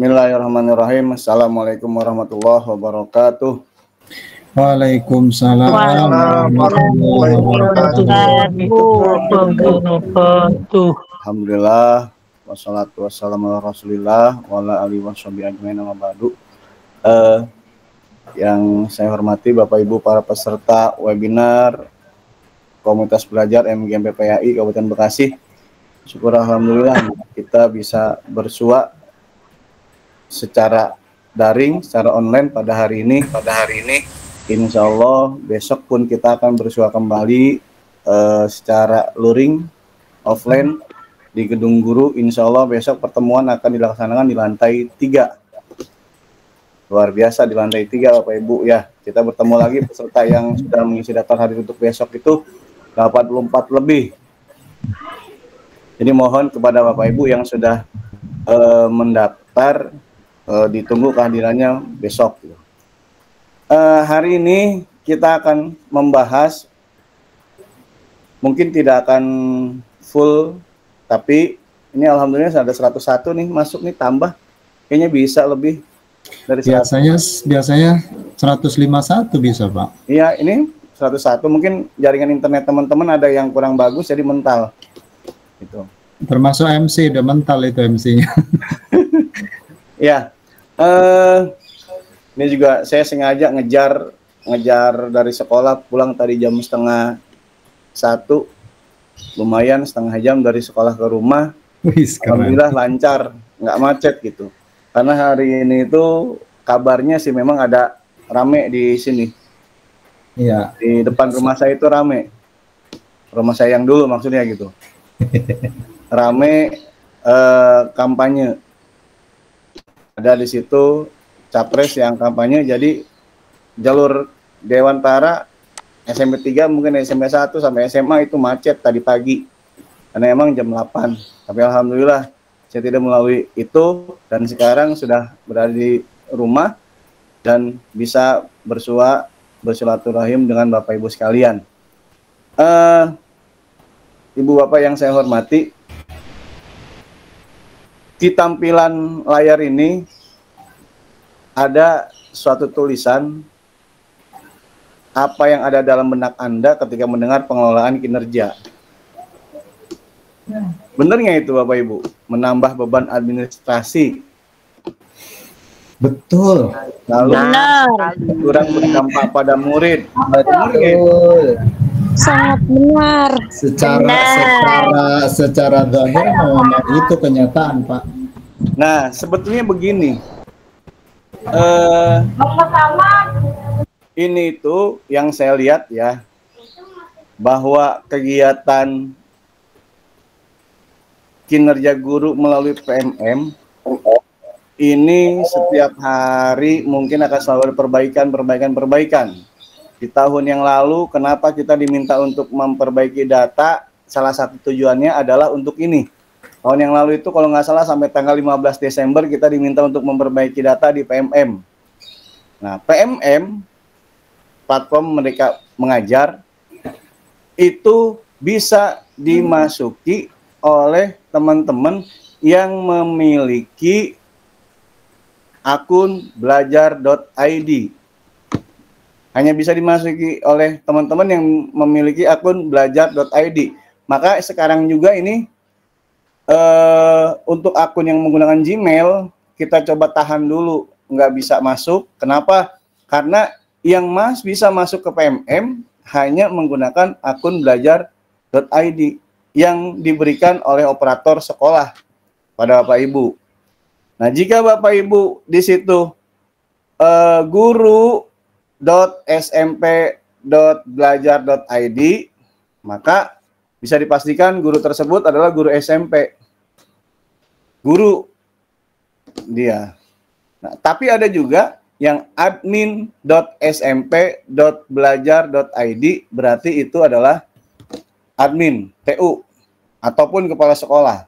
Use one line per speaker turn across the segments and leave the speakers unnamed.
Bismillahirrahmanirrahim. Assalamualaikum warahmatullahi wabarakatuh.
Waalaikumsalam warahmatullahi
wabarakatuh.
Alhamdulillah wassalatu wassalamu ala Rasulillah wa ala alihi washabihi ajmain amma ba'du. Yang saya hormati Bapak Ibu para peserta webinar Komunitas Belajar MGMP PAI Kabupaten Bekasi. Syukur alhamdulillah kita bisa bersua secara daring, secara online pada hari ini. Insya Allah besok pun kita akan bersua kembali secara luring offline di Gedung Guru. Insya Allah besok pertemuan akan dilaksanakan di lantai 3. Luar biasa, di lantai 3 Bapak Ibu ya. Kita bertemu lagi peserta yang sudah mengisi daftar hadir untuk besok itu 84 lebih. Jadi mohon kepada Bapak Ibu yang sudah mendaftar, ditunggu kehadirannya besok. Hari ini kita akan membahas, mungkin tidak akan full, tapi ini alhamdulillah ada 101 nih masuk nih, tambah kayaknya bisa lebih dari 100.
Biasanya 151 bisa Pak.
Iya, ini 101, mungkin jaringan internet teman-teman ada yang kurang bagus jadi mental gitu. Termasuk MC, udah mental itu MC-nya. Ya, ini juga saya sengaja ngejar dari sekolah, pulang tadi jam 12:30, lumayan setengah jam dari sekolah ke rumah. Alhamdulillah lancar, nggak macet gitu. Karena hari ini itu kabarnya sih memang ada rame di sini. Iya. Di depan rumah saya itu rame. Rumah saya yang dulu maksudnya gitu. Rame kampanye. Ada di situ capres yang kampanye, jadi jalur Dewan Para SMP 3 mungkin SMP 1 sampai SMA itu macet tadi pagi. Karena emang jam 8. Tapi alhamdulillah saya tidak melalui itu dan sekarang sudah berada di rumah dan bisa bersilaturahim dengan Bapak Ibu sekalian. Ibu Bapak yang saya hormati, di tampilan layar ini ada suatu tulisan apa yang ada dalam benak Anda ketika mendengar pengelolaan kinerja. Benar nggak itu Bapak Ibu? Menambah beban administrasi.
Betul.
Lalu kurang berdampak pada murid.
Betul.
Sangat benar.
Secara zahir memang itu kenyataan Pak.
Nah sebetulnya begini, ini itu yang saya lihat ya, bahwa kegiatan kinerja guru melalui PMM ini setiap hari mungkin akan selalu ada perbaikan. Di tahun yang lalu, kenapa kita diminta untuk memperbaiki data? Salah satu tujuannya adalah untuk ini. Tahun yang lalu itu kalau nggak salah sampai tanggal 15 Desember kita diminta untuk memperbaiki data di PMM. Nah, PMM, platform Merdeka Mengajar, itu bisa dimasuki oleh teman-teman yang memiliki akun belajar.id. Hanya bisa dimasuki oleh teman-teman yang memiliki akun belajar.id. Maka sekarang juga ini untuk akun yang menggunakan Gmail kita coba tahan dulu, nggak bisa masuk. Kenapa? Karena yang bisa masuk ke PMM hanya menggunakan akun belajar.id yang diberikan oleh operator sekolah pada Bapak Ibu. Nah, jika Bapak Ibu di situ guru.smp.belajar.id, maka bisa dipastikan guru tersebut adalah guru SMP. Guru dia. Nah, tapi ada juga yang admin.smp.belajar.id, berarti itu adalah admin TU ataupun kepala sekolah.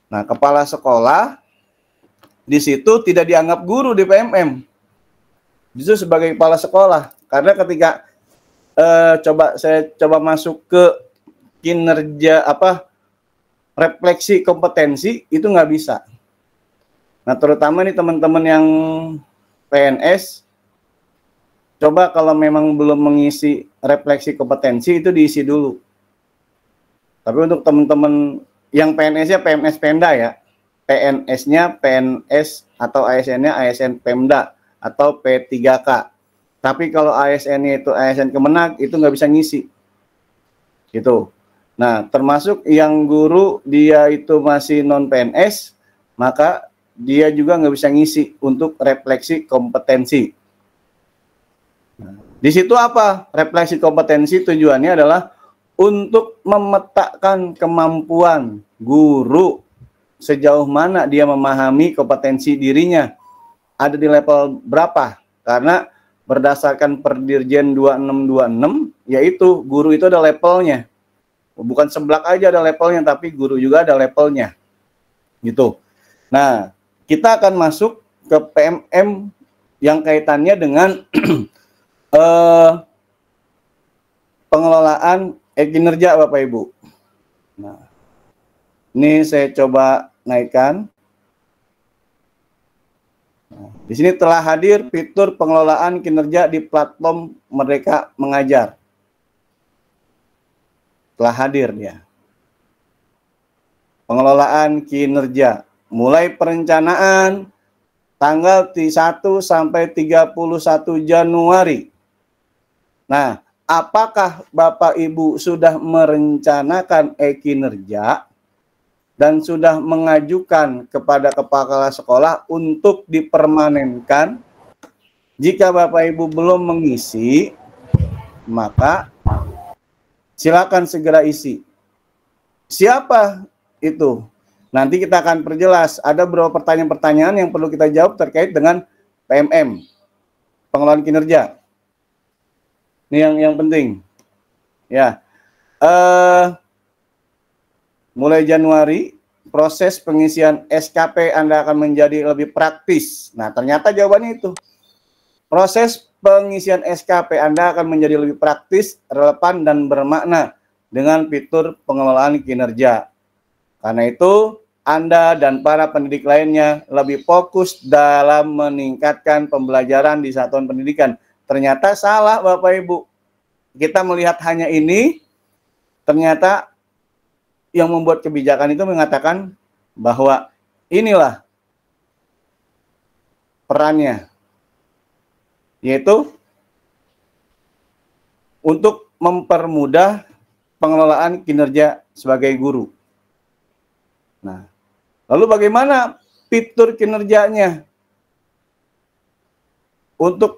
Nah, kepala sekolah di situ tidak dianggap guru di PMM. Justru sebagai kepala sekolah, karena ketika saya coba masuk ke kinerja refleksi kompetensi itu nggak bisa. Nah, terutama nih teman-teman yang PNS, coba kalau memang belum mengisi refleksi kompetensi itu diisi dulu. Tapi untuk teman-teman yang PNS-nya PMS Pemda ya, PNS-nya PNS atau ASN-nya ASN Pemda atau P3K. Tapi kalau ASN-nya itu ASN Kemenag, itu nggak bisa ngisi. Gitu. Nah, termasuk yang guru dia itu masih non-PNS, maka dia juga nggak bisa ngisi untuk refleksi kompetensi. Nah, di situ apa? Refleksi kompetensi tujuannya adalah untuk memetakan kemampuan guru sejauh mana dia memahami kompetensi dirinya. Ada di level berapa? Karena berdasarkan Perdirjen 2626, yaitu guru itu ada levelnya. Bukan seblak aja ada levelnya, tapi guru juga ada levelnya. Gitu. Nah, kita akan masuk ke PMM yang kaitannya dengan pengelolaan kinerja Bapak Ibu. Nah, ini saya coba naikkan. Nah, di sini telah hadir fitur pengelolaan kinerja di platform Merdeka Mengajar. Telah hadir ya. Pengelolaan kinerja mulai perencanaan tanggal 1 sampai 31 Januari. Nah, apakah Bapak Ibu sudah merencanakan kinerja dan sudah mengajukan kepada kepala sekolah untuk dipermanenkan? Jika Bapak Ibu belum mengisi, maka silakan segera isi. Siapa itu? Nanti kita akan perjelas. Ada beberapa pertanyaan-pertanyaan yang perlu kita jawab terkait dengan PMM, pengelolaan kinerja. Ini yang penting. Ya, mulai Januari proses pengisian SKP Anda akan menjadi lebih praktis. Nah, ternyata jawabannya itu. Proses pengisian SKP Anda akan menjadi lebih praktis, relevan, dan bermakna dengan fitur pengelolaan kinerja. Karena itu, Anda dan para pendidik lainnya lebih fokus dalam meningkatkan pembelajaran di satuan pendidikan. Ternyata salah Bapak Ibu. Kita melihat hanya ini, ternyata yang membuat kebijakan itu mengatakan bahwa inilah perannya, yaitu untuk mempermudah pengelolaan kinerja sebagai guru. Nah, lalu bagaimana fitur kinerjanya? Untuk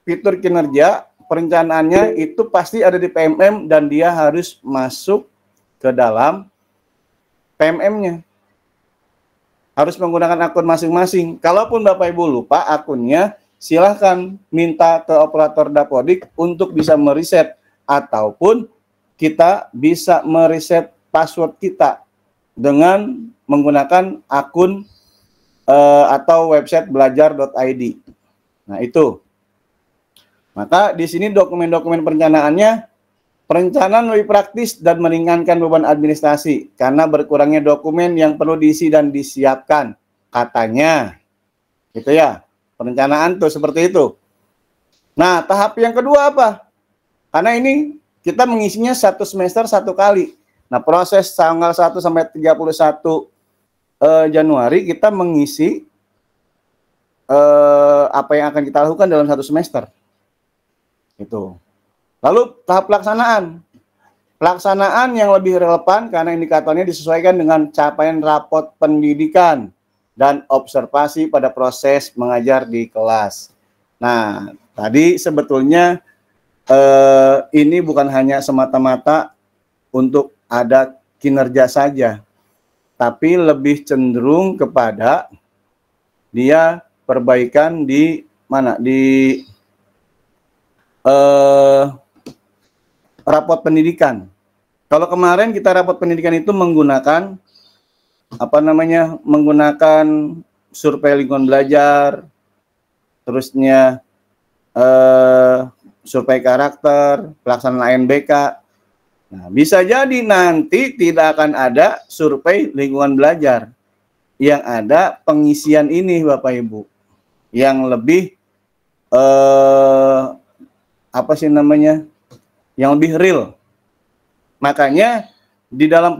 fitur kinerja, perencanaannya itu pasti ada di PMM dan dia harus masuk ke dalam PMM-nya. Harus menggunakan akun masing-masing. Kalaupun Bapak Ibu lupa akunnya, silahkan minta ke operator Dapodik untuk bisa mereset, ataupun kita bisa mereset password kita dengan menggunakan akun atau website belajar.id. Nah, itu. Maka di sini dokumen-dokumen perencanaannya, perencanaan lebih praktis dan meringankan beban administrasi karena berkurangnya dokumen yang perlu diisi dan disiapkan. Katanya. Gitu ya. Perencanaan tuh seperti itu. Nah, tahap yang kedua apa? Karena ini kita mengisinya satu semester satu kali. Nah, proses tanggal 1 sampai 31 Januari kita mengisi apa yang akan kita lakukan dalam satu semester. Itu. Lalu tahap pelaksanaan. Pelaksanaan yang lebih relevan karena indikatornya disesuaikan dengan capaian rapot pendidikan dan observasi pada proses mengajar di kelas. Nah, tadi sebetulnya ini bukan hanya semata-mata untuk ada kinerja saja, tapi lebih cenderung kepada dia perbaikan di mana? Di rapot pendidikan. Kalau kemarin kita rapot pendidikan itu menggunakan menggunakan survei lingkungan belajar, terusnya survei karakter, pelaksanaan ANBK. Nah, bisa jadi nanti tidak akan ada survei lingkungan belajar. yang ada pengisian ini Bapak Ibu, yang lebih apa sih namanya, yang lebih real. Makanya di dalam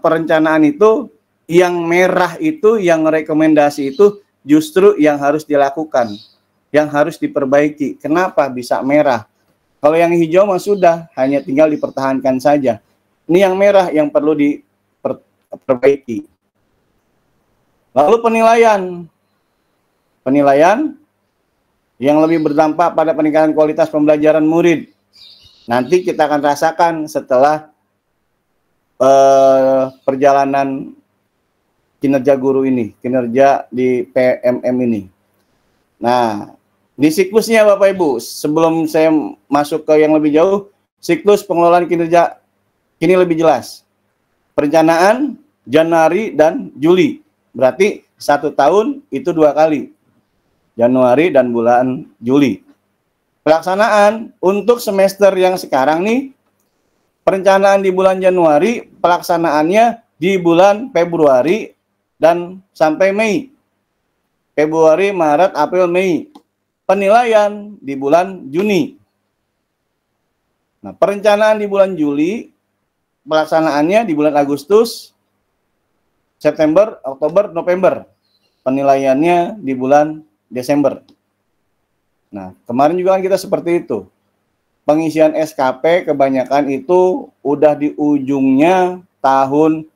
perencanaan itu yang merah itu, yang rekomendasi itu justru yang harus dilakukan, yang harus diperbaiki. Kenapa bisa merah? Kalau yang hijau mah sudah, hanya tinggal dipertahankan saja. Ini yang merah yang perlu diperbaiki. Lalu penilaian yang lebih berdampak pada peningkatan kualitas pembelajaran murid. Nanti kita akan rasakan setelah perjalanan kinerja guru ini, kinerja di PMM ini. Nah, di siklusnya Bapak Ibu, sebelum saya masuk ke yang lebih jauh, siklus pengelolaan kinerja ini lebih jelas. Perencanaan Januari dan Juli, berarti 1 tahun itu 2 kali. Januari dan bulan Juli. Pelaksanaan untuk semester yang sekarang nih, perencanaan di bulan Januari, pelaksanaannya di bulan Februari dan sampai Mei. Februari, Maret, April, Mei. Penilaian di bulan Juni. Nah, perencanaan di bulan Juli, pelaksanaannya di bulan Agustus, September, Oktober, November. Penilaiannya di bulan Desember. Nah, kemarin juga kan kita seperti itu. Pengisian SKP kebanyakan itu udah di ujung tahun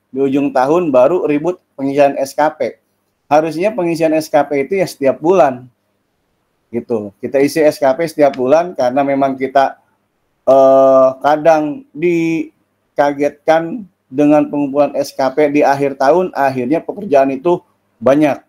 baru ribut pengisian SKP. Harusnya pengisian SKP itu ya setiap bulan. Gitu. Kita isi SKP setiap bulan karena memang kita kadang dikagetkan dengan pengumpulan SKP di akhir tahun, akhirnya pekerjaan itu banyak.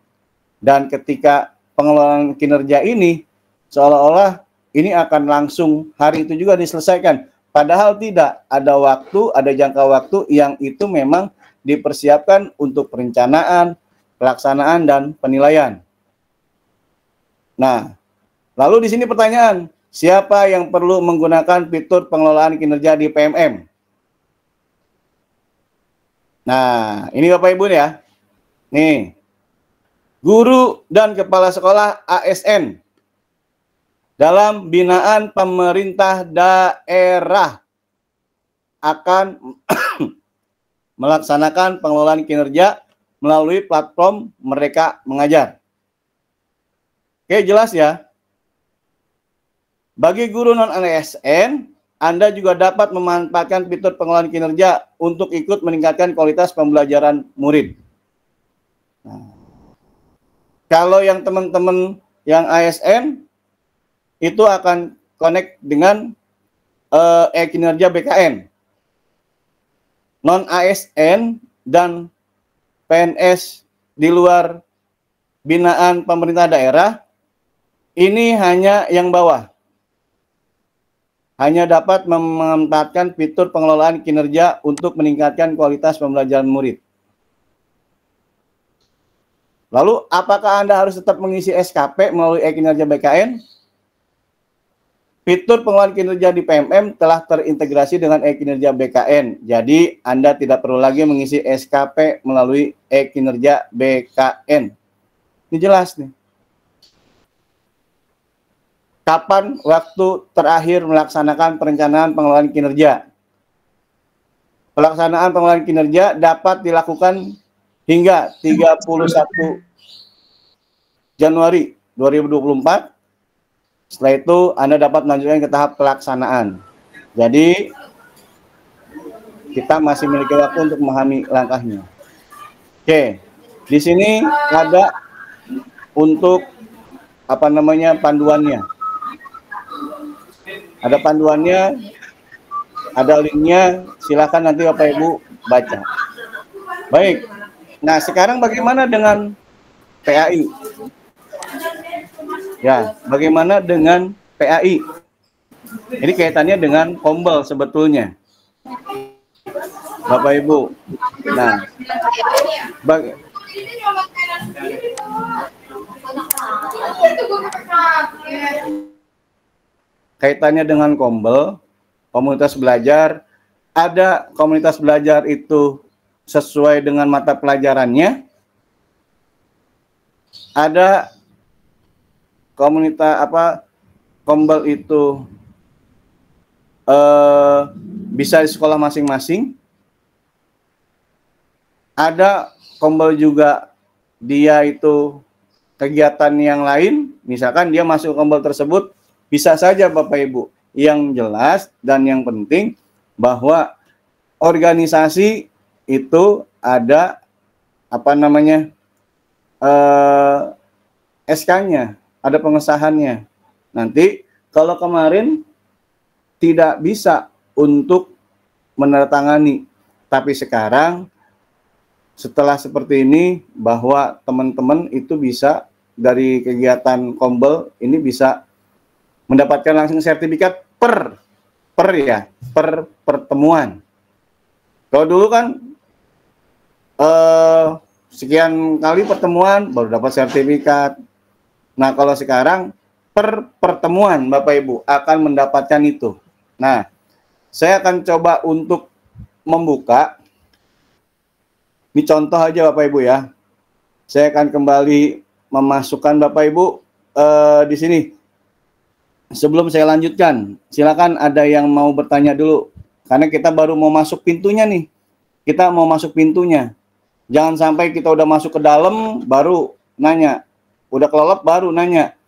Dan ketika pengelolaan kinerja ini seolah-olah ini akan langsung hari itu juga diselesaikan. Padahal tidak, ada waktu, ada jangka waktu yang itu memang dipersiapkan untuk perencanaan, pelaksanaan, dan penilaian. Nah, lalu di sini pertanyaan, siapa yang perlu menggunakan fitur pengelolaan kinerja di PMM? Nah, ini Bapak Ibu ya. Nih, guru dan kepala sekolah ASN dalam binaan pemerintah daerah akan melaksanakan pengelolaan kinerja melalui platform Mereka Mengajar. Oke, jelas ya. Bagi guru non-ASN, Anda juga dapat memanfaatkan fitur pengelolaan kinerja untuk ikut meningkatkan kualitas pembelajaran murid. Nah, kalau yang teman-teman yang ASN itu akan connect dengan e-kinerja BKN. Non-ASN dan PNS di luar binaan pemerintah daerah ini hanya yang bawah. Hanya dapat memanfaatkan fitur pengelolaan kinerja untuk meningkatkan kualitas pembelajaran murid. Lalu, apakah Anda harus tetap mengisi SKP melalui e-kinerja BKN? Fitur pengelolaan kinerja di PMM telah terintegrasi dengan e-kinerja BKN. Jadi, Anda tidak perlu lagi mengisi SKP melalui e-kinerja BKN. Ini jelas nih. Kapan waktu terakhir melaksanakan perencanaan pengelolaan kinerja? Pelaksanaan pengelolaan kinerja dapat dilakukan hingga 31 Januari 2024. Setelah itu Anda dapat melanjutkan ke tahap pelaksanaan. Jadi kita masih memiliki waktu untuk memahami langkahnya. Oke, di sini ada untuk panduannya. Ada panduannya, ada linknya. Silakan nanti Bapak Ibu baca. Baik. Nah, sekarang bagaimana dengan PAI? Ya, bagaimana dengan PAI? Ini kaitannya dengan Kombel sebetulnya, Bapak Ibu. Nah, kaitannya dengan Kombel, komunitas belajar. Ada komunitas belajar itu sesuai dengan mata pelajarannya, ada komunitas Kombel itu bisa di sekolah masing-masing. Ada Kombel juga dia itu kegiatan yang lain, misalkan dia masuk Kombel tersebut, bisa saja Bapak Ibu. Yang jelas dan yang penting bahwa organisasi itu ada SK-nya, ada pengesahannya. Nanti kalau kemarin tidak bisa untuk menandatangani, tapi sekarang setelah seperti ini bahwa teman-teman itu bisa dari kegiatan Kombel ini bisa mendapatkan langsung sertifikat per pertemuan. Kalau dulu kan sekian kali pertemuan baru dapat sertifikat. Nah, kalau sekarang per pertemuan Bapak Ibu akan mendapatkan itu. Nah, saya akan coba untuk membuka. Ini contoh aja Bapak Ibu ya. Saya akan kembali memasukkan Bapak Ibu di sini. Sebelum saya lanjutkan, silakan ada yang mau bertanya dulu. Karena kita baru mau masuk pintunya nih. Kita mau masuk pintunya. Jangan sampai kita udah masuk ke dalam baru nanya. Udah kelelep baru nanya.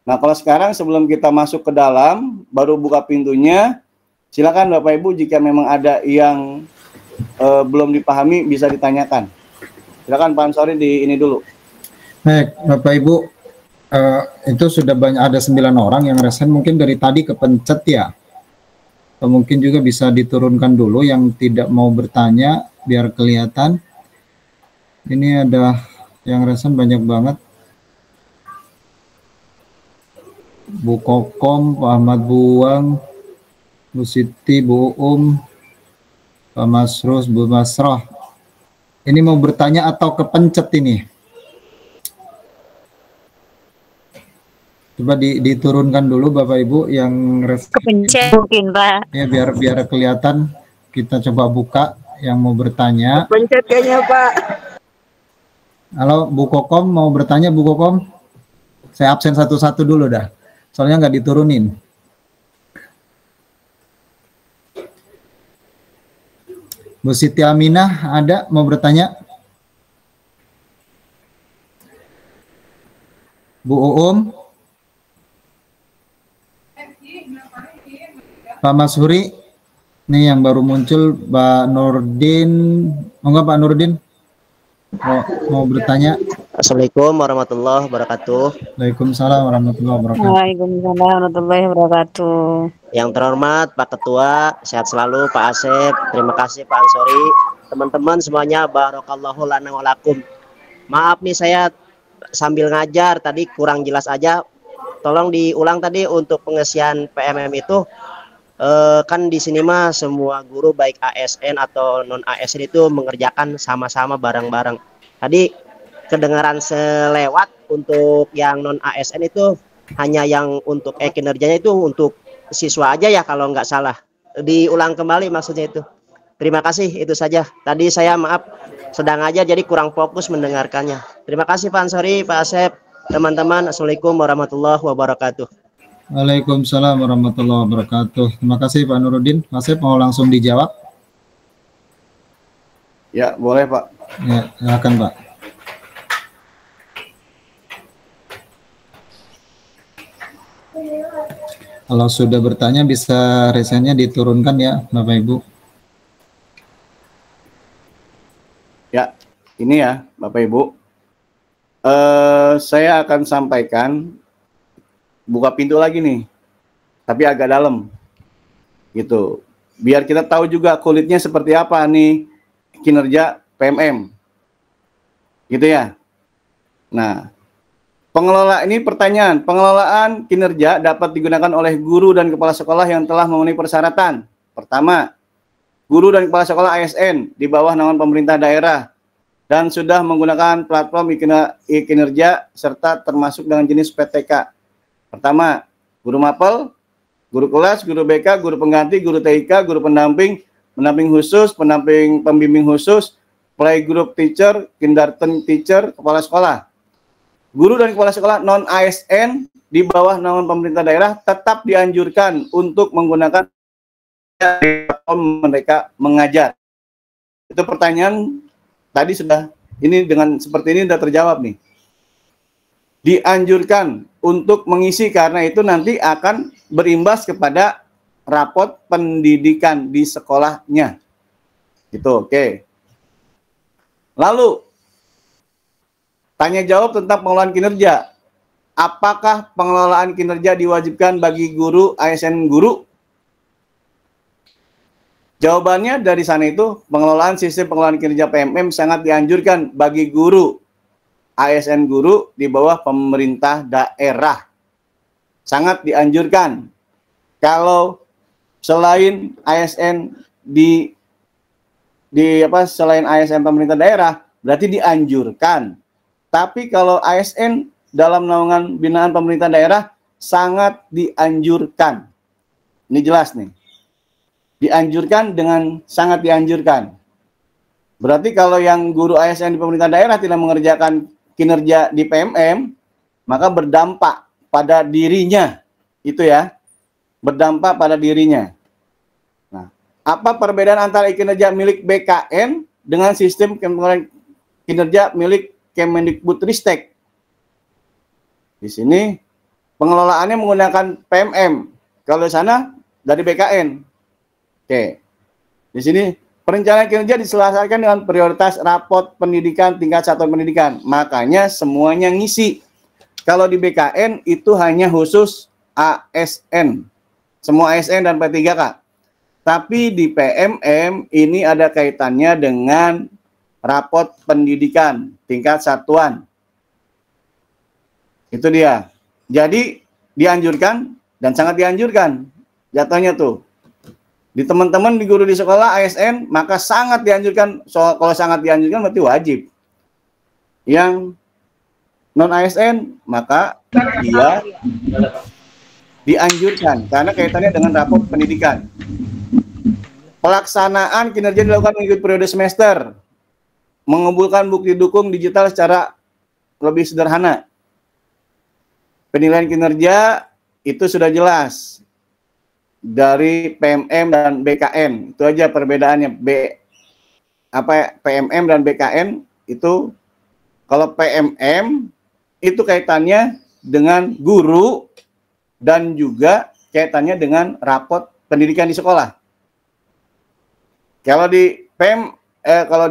Nah, kalau sekarang sebelum kita masuk ke dalam, baru buka pintunya, silakan Bapak Ibu jika memang ada yang belum dipahami bisa ditanyakan. Silakan Pak Ansori di ini dulu.
Baik, Bapak Ibu, itu sudah banyak, ada 9 orang yang resen, mungkin dari tadi kepencet ya. Atau mungkin juga bisa diturunkan dulu yang tidak mau bertanya biar kelihatan. Ini ada yang resen banyak banget. Bu Kokom, Pak Ahmad Buang, Bu Siti, Bu Pak Masrus, Bu Masroh. Ini mau bertanya atau kepencet ini? Coba diturunkan dulu Bapak Ibu yang
Kepencet mungkin Pak.
Ya, biar kelihatan. Kita coba buka yang mau bertanya.
Kepencet kayaknya Pak.
Halo Bu Kokom, mau bertanya Bu Kokom? Saya absen satu-satu dulu dah. Soalnya nggak diturunin. Bu Siti Aminah ada mau bertanya? Bu Uum? Pak Mas-Huri? Ini yang baru muncul, Pak Nurdin. Enggak Pak Nurdin? Mau bertanya?
Assalamualaikum warahmatullahi wabarakatuh.
Waalaikumsalam warahmatullahi wabarakatuh.
Waalaikumsalam warahmatullahi wabarakatuh.
Yang terhormat Pak Ketua, sehat selalu Pak Asep. Terima kasih Pak Ansori. Teman-teman semuanya, barakallahu lana walakum. Maaf nih saya sambil ngajar tadi kurang jelas aja. Tolong diulang tadi untuk pengisian PMM itu. Kan di sini mah semua guru baik ASN atau non ASN itu mengerjakan sama-sama bareng-bareng. Tadi kedengaran selewat untuk yang non ASN itu hanya yang untuk kinerjanya itu untuk siswa aja ya kalau nggak salah. Diulang kembali maksudnya itu. Terima kasih, itu saja. Tadi saya maaf sedang aja jadi kurang fokus mendengarkannya. Terima kasih Pak Ansori, Pak Asep, teman-teman. Assalamualaikum warahmatullahi wabarakatuh.
Waalaikumsalam warahmatullahi wabarakatuh. Terima kasih Pak Nurudin. Mas Asep mau langsung dijawab?
Ya, boleh Pak.
Ya, silakan Pak. Kalau sudah bertanya bisa resennya diturunkan ya Bapak Ibu.
Ya, ini ya Bapak Ibu. Saya akan sampaikan buka pintu lagi nih, tapi agak dalam, gitu. Biar kita tahu juga kulitnya seperti apa nih kinerja PMM, gitu ya. Nah, pengelolaan kinerja dapat digunakan oleh guru dan kepala sekolah yang telah memenuhi persyaratan. Pertama, guru dan kepala sekolah ASN di bawah naungan pemerintah daerah dan sudah menggunakan platform e-kinerja serta termasuk dengan jenis PTK. Pertama, guru mapel, guru kelas, guru BK, guru pengganti, guru TIK, guru pendamping, pendamping khusus, pembimbing khusus, playgroup teacher, kindergarten teacher, kepala sekolah. guru dan kepala sekolah non ASN di bawah naungan pemerintah daerah tetap dianjurkan untuk menggunakan mereka mengajar. Itu pertanyaan tadi sudah, ini dengan seperti ini sudah terjawab nih. Dianjurkan untuk mengisi karena itu nanti akan berimbas kepada rapot pendidikan di sekolahnya. Gitu, oke. Lalu tanya jawab tentang pengelolaan kinerja. Apakah pengelolaan kinerja diwajibkan bagi guru ASN guru? Jawabannya dari sana itu, pengelolaan sistem pengelolaan kinerja PMM sangat dianjurkan bagi guru ASN guru di bawah pemerintah daerah. Sangat dianjurkan. Kalau selain ASN selain ASN pemerintah daerah, berarti dianjurkan. Tapi kalau ASN dalam naungan binaan pemerintah daerah, sangat dianjurkan. Ini jelas nih. Dianjurkan dengan sangat dianjurkan. Berarti kalau yang guru ASN di pemerintah daerah tidak mengerjakan kinerja di PMM, maka berdampak pada dirinya. Itu ya. Berdampak pada dirinya. Nah, apa perbedaan antara kinerja milik BKN dengan sistem kinerja milik Kemendikbudristek? Di sini pengelolaannya menggunakan PMM. Kalau di sana dari BKN. Oke. Di sini perencanaan kinerja diselesaikan dengan prioritas rapot pendidikan tingkat satuan pendidikan. Makanya semuanya ngisi. Kalau di BKN itu hanya khusus ASN. Semua ASN dan P3K. Tapi di PMM ini ada kaitannya dengan rapot pendidikan tingkat satuan. Itu dia. Jadi dianjurkan dan sangat dianjurkan. Jatuhnya tuh. Di teman-teman di guru di sekolah ASN, maka sangat dianjurkan. Kalau sangat dianjurkan berarti wajib. Yang non ASN, maka dia dianjurkan karena kaitannya dengan rapot pendidikan. Pelaksanaan kinerja dilakukan mengikuti periode semester. Mengumpulkan bukti dukung digital secara lebih sederhana. Penilaian kinerja itu sudah jelas dari PMM dan BKN. Itu aja perbedaannya. PMM dan BKN itu, kalau PMM itu kaitannya dengan guru dan juga kaitannya dengan rapot pendidikan di sekolah. Kalau di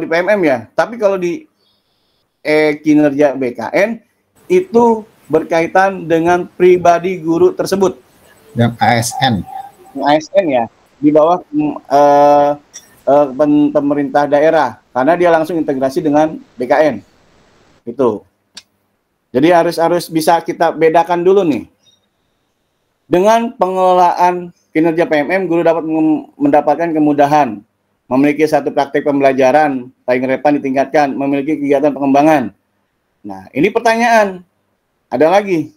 PMM ya, tapi kalau di kinerja BKN itu berkaitan dengan pribadi guru tersebut.
Yang ASN.
ASN ya, di bawah pemerintah daerah, karena dia langsung integrasi dengan BKN. Itu. Jadi harus bisa kita bedakan dulu nih. Dengan pengelolaan kinerja PMM, guru dapat mendapatkan kemudahan, memiliki satu praktek pembelajaran, paling relevan ditingkatkan, memiliki kegiatan pengembangan. Nah, ini pertanyaan. Ada lagi.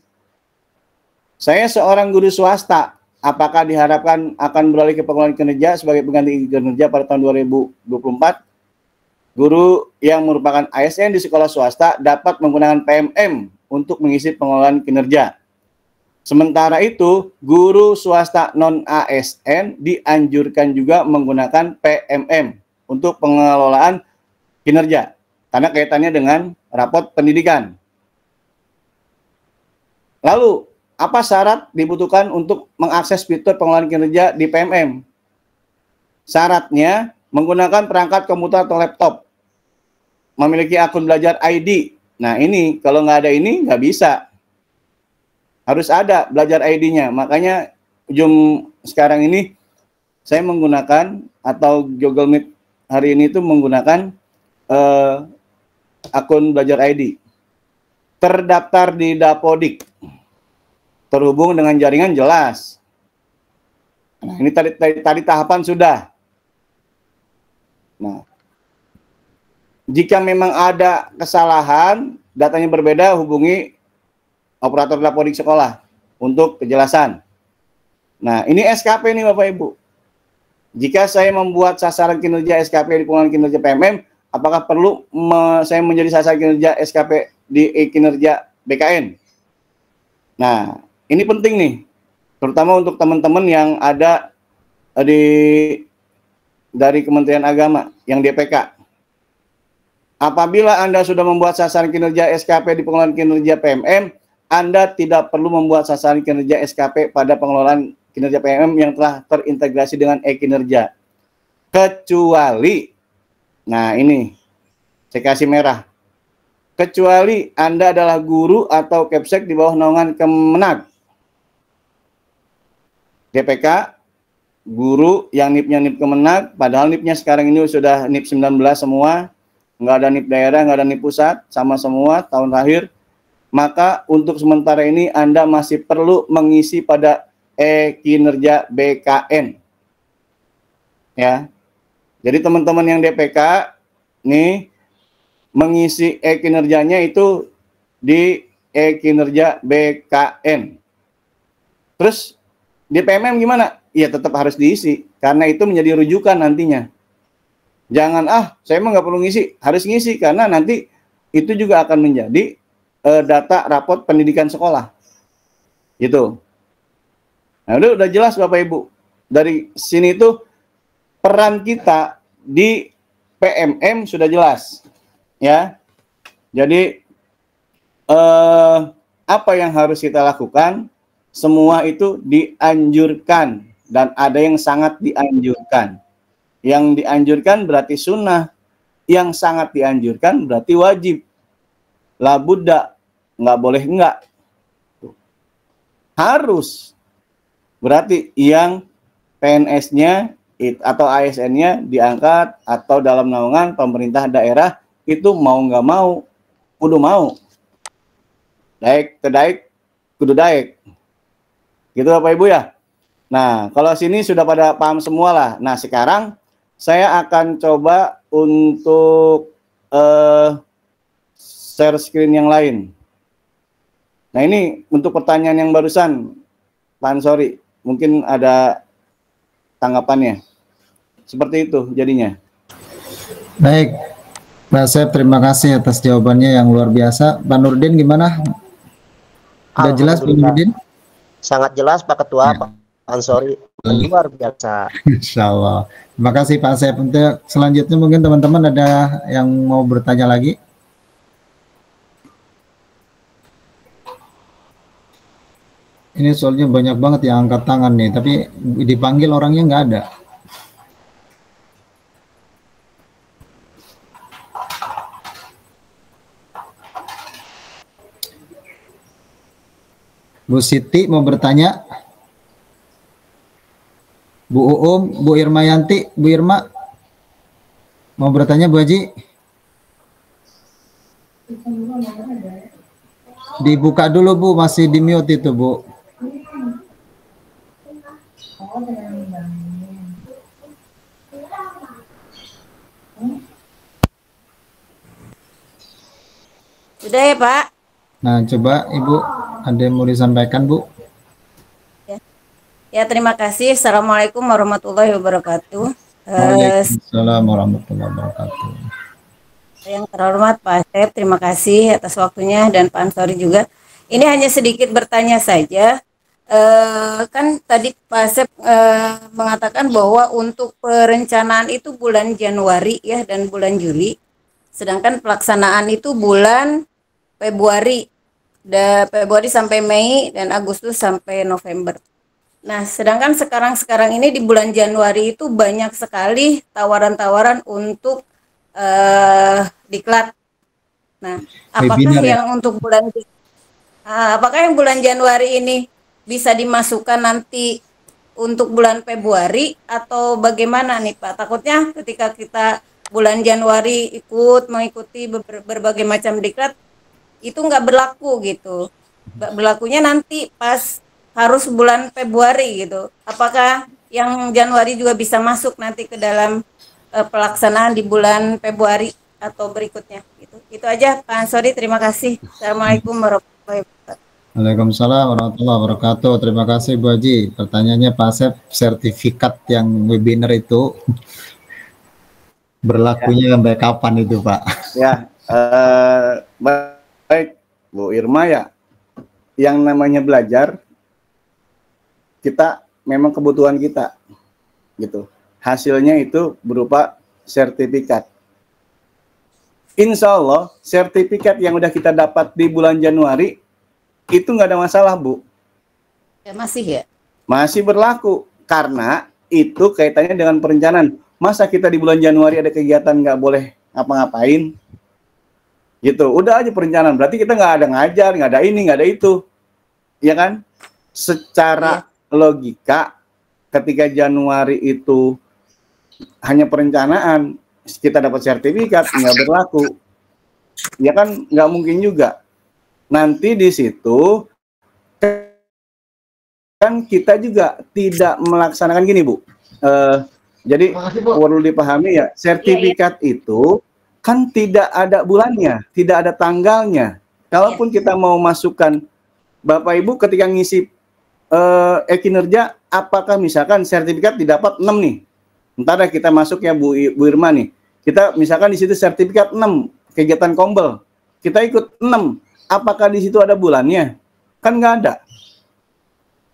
Saya seorang guru swasta, apakah diharapkan akan beralih ke pengelolaan kinerja sebagai pengganti kinerja pada tahun 2024? Guru yang merupakan ASN di sekolah swasta dapat menggunakan PMM untuk mengisi pengelolaan kinerja. Sementara itu, guru swasta non-ASN dianjurkan juga menggunakan PMM untuk pengelolaan kinerja, karena kaitannya dengan rapot pendidikan. Lalu, apa syarat dibutuhkan untuk mengakses fitur pengelolaan kinerja di PMM? Syaratnya, menggunakan perangkat komputer atau laptop, memiliki akun belajar ID. Nah ini, kalau nggak ada ini, nggak bisa. Harus ada belajar ID-nya. Makanya Zoom sekarang ini saya menggunakan, atau Google Meet hari ini itu menggunakan akun belajar ID. Terdaftar di Dapodik. Terhubung dengan jaringan jelas. Nah, ini tadi tahapan sudah. Nah, jika memang ada kesalahan, datanya berbeda, hubungi operator Dapodik sekolah untuk kejelasan. Nah, ini SKP nih Bapak Ibu. Jika saya membuat sasaran kinerja SKP di pengelolaan kinerja PMM, apakah perlu saya menjadi sasaran kinerja SKP di kinerja BKN. Nah, ini penting nih, terutama untuk teman-teman yang ada dari Kementerian Agama yang DPK. Apabila Anda sudah membuat sasaran kinerja SKP di pengelolaan kinerja PMM, Anda tidak perlu membuat sasaran kinerja SKP pada pengelolaan kinerja PMM yang telah terintegrasi dengan e-kinerja. Kecuali, nah ini, saya kasih merah. Kecuali Anda adalah guru atau Kepsek di bawah naungan Kemenag. DPK, guru yang NIP-nya NIP Kemenag, padahal NIP-nya sekarang ini sudah NIP 19 semua, nggak ada NIP daerah, nggak ada NIP pusat, sama semua tahun terakhir, maka untuk sementara ini Anda masih perlu mengisi pada e-kinerja BKN. Ya, jadi teman-teman yang DPK, nih, mengisi e-kinerjanya itu di e-kinerja BKN. Terus, di PMM gimana? Ya tetap harus diisi, karena itu menjadi rujukan nantinya. Jangan, saya emang nggak perlu ngisi, harus ngisi, karena nanti itu juga akan menjadi data rapot pendidikan sekolah. Gitu. Nah, udah jelas Bapak Ibu. Dari sini itu peran kita di PMM sudah jelas. Ya. Jadi, apa yang harus kita lakukan? Semua itu dianjurkan, dan ada yang sangat dianjurkan. Yang dianjurkan berarti sunnah, yang sangat dianjurkan berarti wajib. La budda, nggak boleh enggak. Harus. Berarti yang PNS-nya atau ASN-nya diangkat atau dalam naungan pemerintah daerah itu mau nggak mau, kudu mau. Daek, tedaek, kudu daek. Gitu Bapak Ibu ya. Nah, kalau sini sudah pada paham semua lah. Nah, sekarang saya akan coba untuk share screen yang lain. Nah, ini untuk pertanyaan yang barusan, Pak Ansori, mungkin ada tanggapannya. Seperti itu jadinya.
Baik, Pak Asep, terima kasih atas jawabannya yang luar biasa. Pak Nurdin gimana? Sudah jelas Pak Nurdin?
Sangat jelas Pak Ketua,
Ya.
Pak Ansori, luar biasa.
Insya Allah. Terima kasih Pak Asep. Untuk selanjutnya mungkin teman-teman ada yang mau bertanya lagi? Ini soalnya banyak banget yang angkat tangan nih, tapi dipanggil orangnya nggak ada. Bu Siti mau bertanya? Bu Uum, Bu Irmayanti, Bu Irma mau bertanya Bu Haji? Dibuka dulu Bu, masih di mute itu Bu.
Sudah ya Pak?
Nah coba Ibu ada yang mau disampaikan Bu?
Ya terima kasih. Assalamualaikum warahmatullahi wabarakatuh.
Waalaikumsalam warahmatullahi wabarakatuh.
Yang terhormat Pak Asep, terima kasih atas waktunya, dan Pak Ansori juga. Ini hanya sedikit bertanya saja. Kan tadi Pak Asep mengatakan bahwa untuk perencanaan itu bulan Januari ya dan bulan Juli, sedangkan pelaksanaan itu bulan Februari, Februari sampai Mei dan Agustus sampai November. Nah, sedangkan sekarang ini di bulan Januari itu banyak sekali tawaran-tawaran untuk diklat. Nah, apakah yang bulan Januari ini bisa dimasukkan nanti untuk bulan Februari atau bagaimana nih Pak? Takutnya ketika kita bulan Januari mengikuti berbagai macam diklat itu nggak berlaku gitu. Berlakunya nanti pas harus bulan Februari gitu. Apakah yang Januari juga bisa masuk nanti ke dalam pelaksanaan di bulan Februari atau berikutnya gitu. Itu aja Pak Ansori, terima kasih. Assalamualaikum warahmatullahi wabarakatuh.
Waalaikumsalam warahmatullahi wabarakatuh. Terima kasih Bu Haji. Pertanyaannya Pak Asep, sertifikat yang webinar itu berlakunya sampai kapan itu Pak?
Ya, baik Bu Irma ya, yang namanya belajar kita memang kebutuhan kita gitu. Hasilnya itu berupa sertifikat. Insya Allah sertifikat yang udah kita dapat di bulan Januari itu nggak ada masalah, Bu.
Ya, masih ya?
Masih berlaku karena itu kaitannya dengan perencanaan. Masa kita di bulan Januari ada kegiatan nggak boleh ngapa-ngapain? Gitu, udah aja perencanaan. Berarti kita nggak ada ngajar, nggak ada ini, nggak ada itu, ya kan? Secara logika, ketika Januari itu hanya perencanaan, kita dapat sertifikat nggak berlaku, ya kan? Nggak mungkin juga. Nanti di situ kan kita juga tidak melaksanakan gini, Bu. Jadi perlu dipahami ya, sertifikat itu kan tidak ada bulannya, tidak ada tanggalnya. Kalaupun kita mau masukkan, Bapak Ibu ketika ngisi kinerja, apakah misalkan sertifikat didapat 6 nih, ntar kita masuk ya Bu Irma nih, kita misalkan di situ sertifikat 6 kegiatan kombel, kita ikut 6, apakah di situ ada bulannya? Kan nggak ada,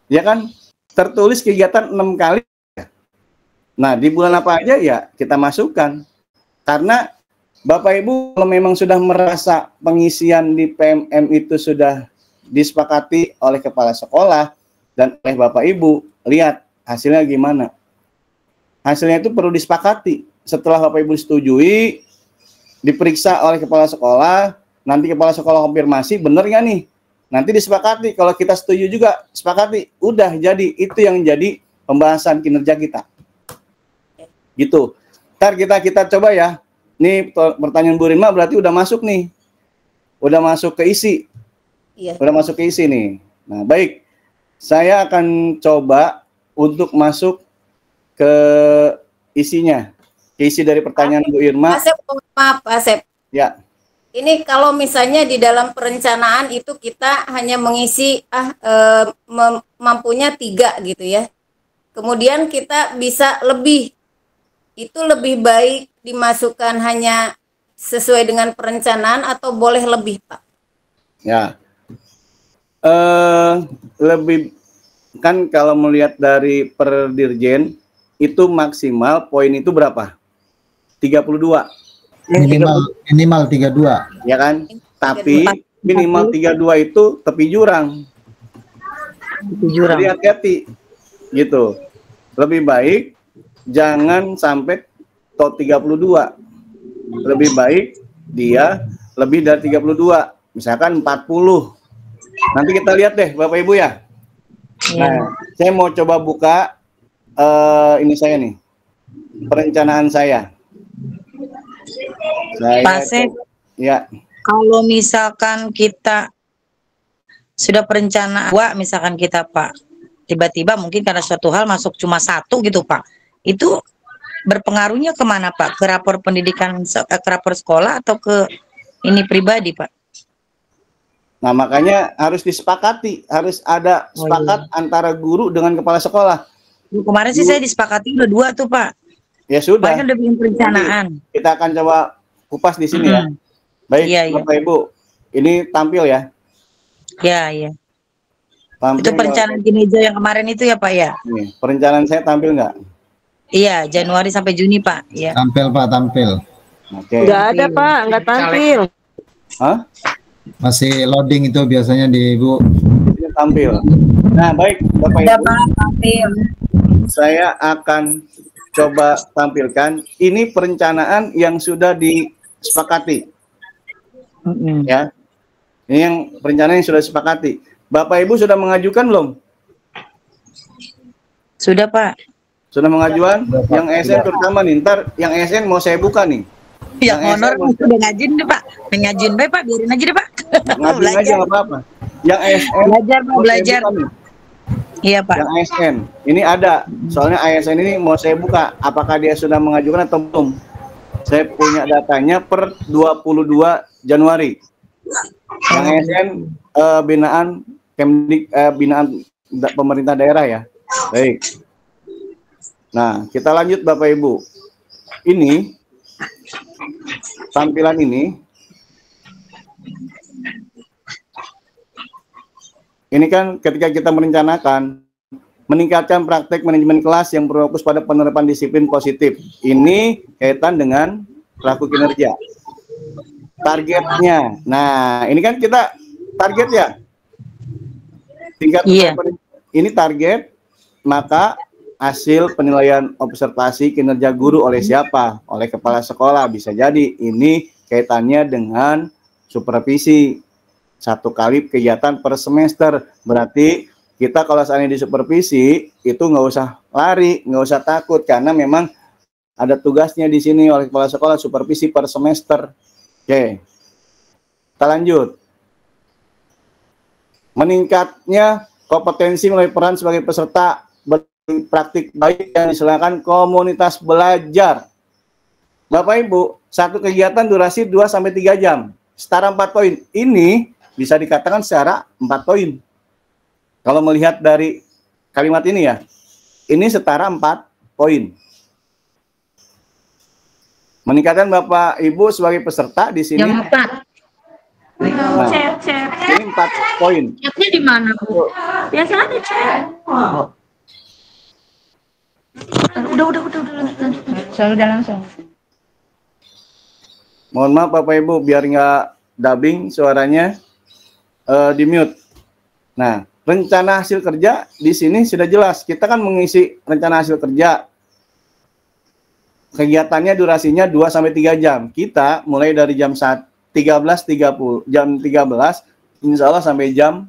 ya kan? Tertulis kegiatan 6 kali. Nah, di bulan apa aja ya kita masukkan, karena Bapak Ibu kalau memang sudah merasa pengisian di PMM itu sudah disepakati oleh kepala sekolah dan oleh Bapak Ibu, lihat hasilnya gimana. Hasilnya itu perlu disepakati. Setelah Bapak Ibu setujui, diperiksa oleh kepala sekolah, nanti kepala sekolah konfirmasi benar nggak nih. Nanti disepakati, kalau kita setuju juga sepakati, udah jadi itu yang jadi pembahasan kinerja kita. Gitu. Ntar kita coba ya. Nih pertanyaan Bu Rima berarti udah masuk nih. Udah masuk ke isi.
Iya.
Udah masuk ke isi nih. Nah, baik. Saya akan coba untuk masuk ke isinya. Ke isi dari pertanyaan Bu Irma.
Pak Asep, maaf Pak Asep.
Ya.
Ini kalau misalnya di dalam perencanaan itu kita hanya mengisi mampunya 3 gitu ya. Kemudian kita bisa lebih. Itu lebih baik dimasukkan hanya sesuai dengan perencanaan atau boleh lebih, Pak?
Ya, lebih kan kalau melihat dari per dirjen itu maksimal poin itu berapa? 32.
Minimal 32.
Ya kan? Tapi minimal 32 itu tepi jurang. Jadi hati-hati gitu. Lebih baik jangan sampai tot 32. Lebih baik dia lebih dari 32. Misalkan 40. Nanti kita lihat deh Bapak Ibu ya. Nah, saya mau coba buka ini saya nih. Perencanaan saya.
Pak Sep,
ya.
Kalau misalkan kita sudah perencanaan, misalkan kita Pak, tiba-tiba mungkin karena suatu hal masuk cuma 1 gitu Pak, itu berpengaruhnya kemana Pak? Ke rapor pendidikan, ke rapor sekolah atau ke ini pribadi Pak?
Nah makanya harus disepakati, harus ada sepakat antara guru dengan kepala sekolah.
Kemarin sih saya disepakati udah 2 tuh Pak.
Ya sudah.
Kan udah bikin perencanaan.
Nanti kita akan coba kupas di sini ya. Baik, Bapak Ibu, ini tampil ya.
Iya.
Tampil
itu perencanaan kinerja yang kemarin itu ya Pak ya?
Nih, perencanaan saya tampil nggak?
Iya, Januari sampai Juni Pak. Iya.
Tampil Pak, tampil.
Oke.
Nggak ada Pak, nggak tampil.
Hah?
Masih loading itu biasanya di Ibu.
Ini tampil. Nah baik Bapak Ibu.
Tampil.
Saya akan coba tampilkan. Ini perencanaan yang sudah disepakati. Ya. Ini yang perencanaan yang sudah disepakati. Bapak Ibu sudah mengajukan belum?
Sudah Pak.
Sudah mengajukan? Yang ASN terutama nih. Ntar yang ASN mau saya buka nih.
Yang honor udah ngajin deh Pak. Ngajin baik Pak, biarin aja deh Pak.
Ngajin aja nggak apa-apa. Yang ASN
belajar Pak, belajar. Iya Pak.
Yang ASN ini ada. Soalnya ASN ini mau saya buka. Apakah dia sudah mengajukan atau belum? Saya punya datanya per 22 Januari. Yang ASN binaan binaan pemerintah daerah ya. Baik. Nah, kita lanjut Bapak Ibu. Ini tampilan ini Ini kan ketika kita merencanakan meningkatkan praktek manajemen kelas yang berfokus pada penerapan disiplin positif. Ini kaitan dengan pelaku kinerja. Targetnya. Nah, ini kan kita target ya. Tingkat ini target, maka hasil penilaian observasi kinerja guru oleh siapa? Oleh kepala sekolah. Bisa jadi ini kaitannya dengan supervisi. 1 kali kegiatan per semester. Berarti kita kalau seandainya di supervisi itu nggak usah lari, nggak usah takut karena memang ada tugasnya di sini oleh kepala sekolah supervisi per semester. Oke, kita lanjut. Meningkatnya kompetensi melalui peran sebagai peserta praktik baik yang diselenggarakan komunitas belajar. Bapak Ibu, satu kegiatan durasi 2-3 jam, setara 4 poin. Ini bisa dikatakan secara 4 poin. Kalau melihat dari kalimat ini ya, ini setara 4 poin. Meningkatkan Bapak Ibu sebagai peserta di sini.
Yang 4.
Nah, ini 4 poin.
Chatnya di mana, Bu?
Biasa ada chat. Udah. Udah langsung.
Mohon maaf Bapak Ibu, biar nggak dubbing suaranya, di mute. Nah, rencana hasil kerja di sini sudah jelas. Kita kan mengisi rencana hasil kerja. Kegiatannya durasinya 2-3 jam. Kita mulai dari jam 13.30, jam 13, insya Allah sampai jam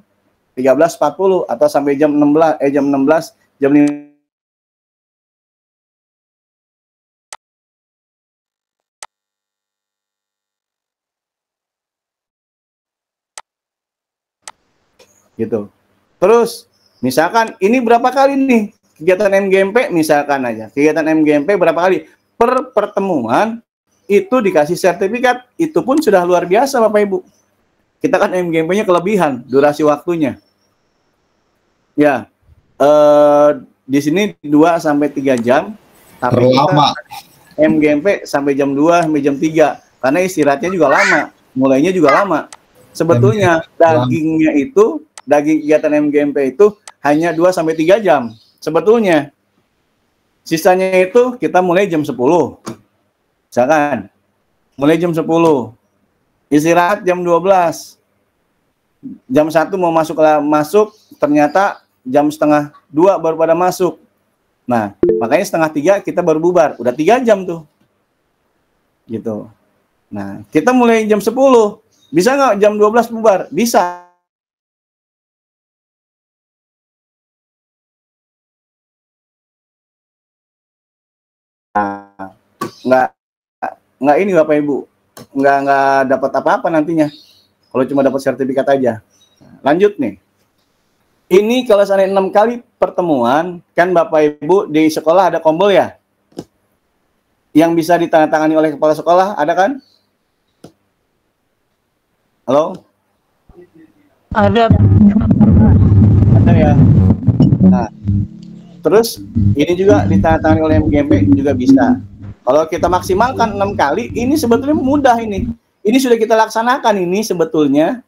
13.40 atau sampai jam 16, jam 5. Gitu. Terus, misalkan ini berapa kali nih kegiatan MGMP, misalkan aja. Kegiatan MGMP berapa kali? Per pertemuan itu dikasih sertifikat, itu pun sudah luar biasa Bapak Ibu. Kita kan MGMP-nya kelebihan, durasi waktunya. Ya, di sini 2-3 jam, tapi kita MGMP sampai jam 2 sampai jam 3, karena istirahatnya juga lama, mulainya juga lama. Sebetulnya dagingnya itu, daging kegiatan MGMP itu hanya 2-3 jam. Sebetulnya sisanya itu kita mulai jam 10. Misalkan mulai jam 10. Istirahat jam 12. Jam 1 mau masuk, ternyata jam 1:30 baru pada masuk. Nah, makanya 2:30 kita baru bubar. Udah 3 jam tuh. Gitu. Nah, kita mulai jam 10. Bisa nggak jam 12 bubar? Bisa. Nah, nggak ini Bapak Ibu, nggak dapat apa-apa nantinya kalau cuma dapat sertifikat aja. Lanjut nih, ini kalau seandainya 6 kali pertemuan, kan Bapak Ibu di sekolah ada kombol ya, yang bisa ditandatangani oleh kepala sekolah, ada kan? Halo?
Ada
ya. Nah, terus ini juga ditandatangani oleh MGMP juga bisa. Kalau kita maksimalkan 6 kali, ini sebetulnya mudah ini. Ini sudah kita laksanakan ini sebetulnya.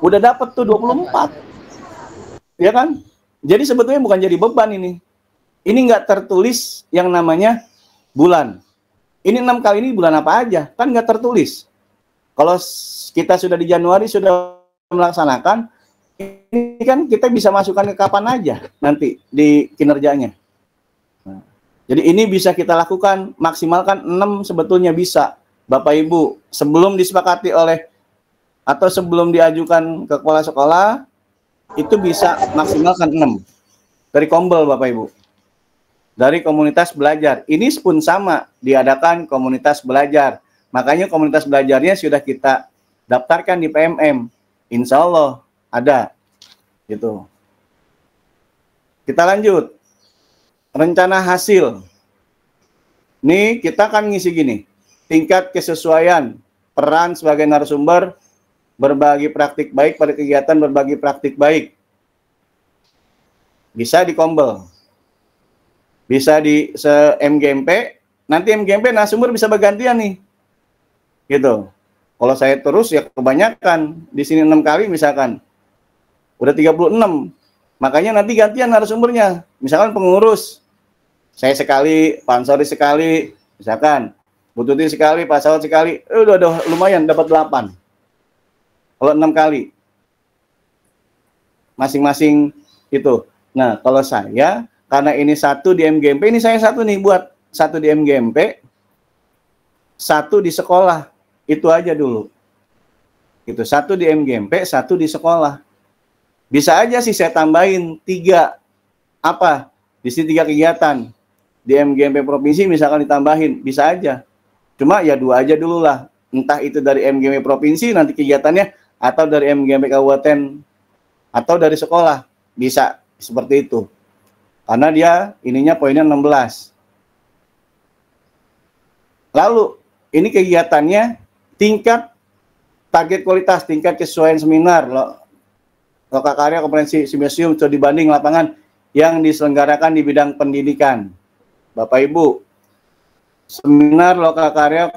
Udah dapat tuh 24. Ya kan? Jadi sebetulnya bukan jadi beban ini. Ini nggak tertulis yang namanya bulan. Ini 6 kali ini bulan apa aja? Kan nggak tertulis. Kalau kita sudah di Januari sudah melaksanakan, ini kan kita bisa masukkan ke kapan aja nanti di kinerjanya. Nah, jadi ini bisa kita lakukan, maksimalkan 6 sebetulnya bisa. Bapak Ibu, sebelum disepakati oleh atau sebelum diajukan ke kepala sekolah, itu bisa maksimalkan 6. Dari kombel Bapak Ibu. Dari komunitas belajar. Ini pun sama, diadakan komunitas belajar. Makanya komunitas belajarnya sudah kita daftarkan di PMM. Insya Allah ada. Gitu. Kita lanjut. Rencana hasil. Nih kita kan ngisi gini. Tingkat kesesuaian peran sebagai narasumber berbagi praktik baik pada kegiatan berbagi praktik baik. Bisa di kombel. Bisa di MGMP. Nanti MGMP narasumber bisa bergantian nih. Gitu. Kalau saya terus ya kebanyakan di sini 6 kali misalkan. udah 36. Makanya nanti gantian narasumbernya. Misalkan pengurus, saya sekali, Pak Ansori sekali, misalkan Bu Tuti sekali, Pak Saud sekali, udah lumayan dapat 8. Kalau 6 kali. Masing-masing itu. Nah, kalau saya, karena ini satu di MGMP, ini saya satu nih buat satu di MGMP, satu di sekolah. Itu aja dulu. Itu satu di MGMP, satu di sekolah. Bisa aja sih saya tambahin 3 apa? Di sini 3 kegiatan. Di MGMP provinsi misalkan ditambahin, bisa aja. Cuma ya 2 aja dulu lah. Entah itu dari MGMP provinsi nanti kegiatannya, atau dari MGMP kabupaten, atau dari sekolah. Bisa seperti itu. Karena dia ininya poinnya 16. Lalu ini kegiatannya tingkat target kualitas, tingkat kesesuaian seminar, lokal karya, kompetensi, simposium, studi banding lapangan yang diselenggarakan di bidang pendidikan. Bapak Ibu, seminar lokal karya,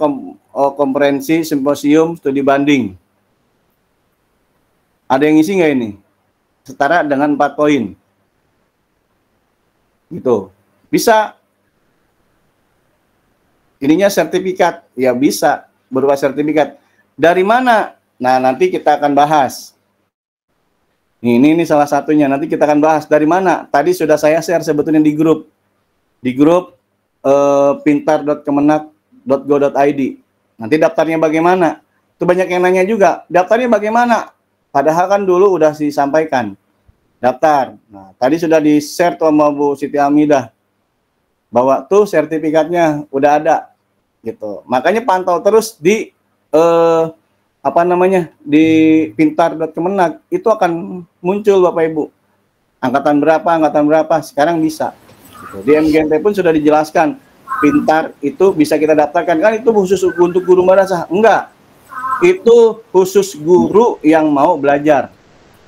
kompetensi, simposium, studi banding. Ada yang ngisi nggak ini? Setara dengan 4 poin. Gitu. Bisa. Ininya sertifikat. Ya bisa. Berupa sertifikat. Dari mana? Nah, nanti kita akan bahas. Ini salah satunya. Nanti kita akan bahas. Dari mana? Tadi sudah saya share sebetulnya di grup. Di grup pintar.kemenak.go.id. Nanti daftarnya bagaimana? Itu banyak yang nanya juga. Daftarnya bagaimana? Padahal kan dulu udah disampaikan. Daftar. Nah, tadi sudah di-share tuh sama Bu Siti Hamidah. Bahwa tuh sertifikatnya udah ada. Gitu. Makanya pantau terus di di pintar.kemenak, itu akan muncul Bapak Ibu. Angkatan berapa, sekarang bisa. Gitu. Di MGMP pun sudah dijelaskan, pintar itu bisa kita daftarkan, kan itu khusus untuk guru madrasah? Enggak. Itu khusus guru yang mau belajar.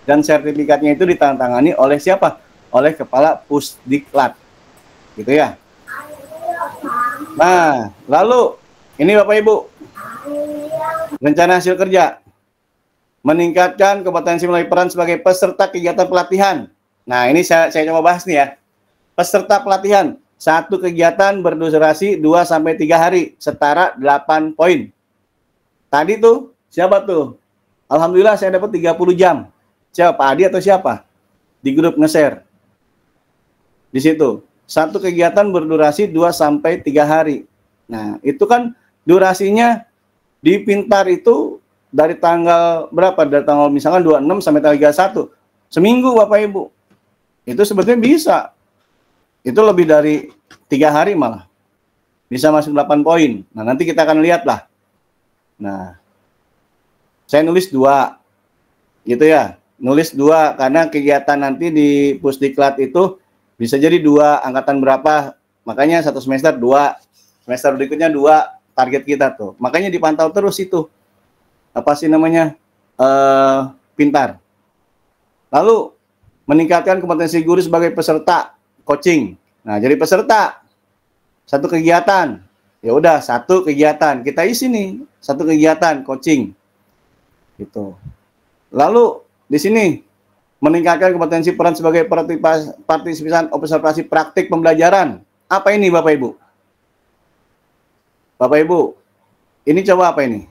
Dan sertifikatnya itu ditandatangani oleh siapa? Oleh Kepala Pusdiklat. Gitu ya. Nah, lalu ini Bapak Ibu, rencana hasil kerja, meningkatkan kompetensi melalui peran sebagai peserta kegiatan pelatihan. Nah, ini saya coba bahas nih ya. Peserta pelatihan, satu kegiatan berdurasi 2-3 hari, setara 8 poin. Tadi tuh, siapa tuh? Alhamdulillah saya dapat 30 jam. Siapa? Pak Adi atau siapa? Di grup nge-share. Di situ. Satu kegiatan berdurasi 2-3 hari. Nah, itu kan durasinya di Pintar itu dari tanggal berapa? Dari tanggal misalkan 26 sampai tanggal 31. Seminggu Bapak Ibu. Itu sebetulnya bisa. Itu lebih dari 3 hari malah. Bisa masuk 8 poin. Nah, nanti kita akan lihat lah. Nah, saya nulis 2. Gitu ya. Nulis 2 karena kegiatan nanti di Pusdiklat itu bisa jadi 2, angkatan berapa. Makanya 1 semester 2. Semester berikutnya 2 target kita tuh. Makanya dipantau terus itu. Apa sih namanya? Pintar. Lalu meningkatkan kompetensi guru sebagai peserta coaching. Nah, jadi peserta satu kegiatan. Ya udah, satu kegiatan. Kita isi nih, satu kegiatan coaching. Gitu. Lalu di sini meningkatkan kompetensi peran sebagai partisipan observasi praktik pembelajaran. Apa ini Bapak Ibu? Bapak Ibu, ini coba apa ini?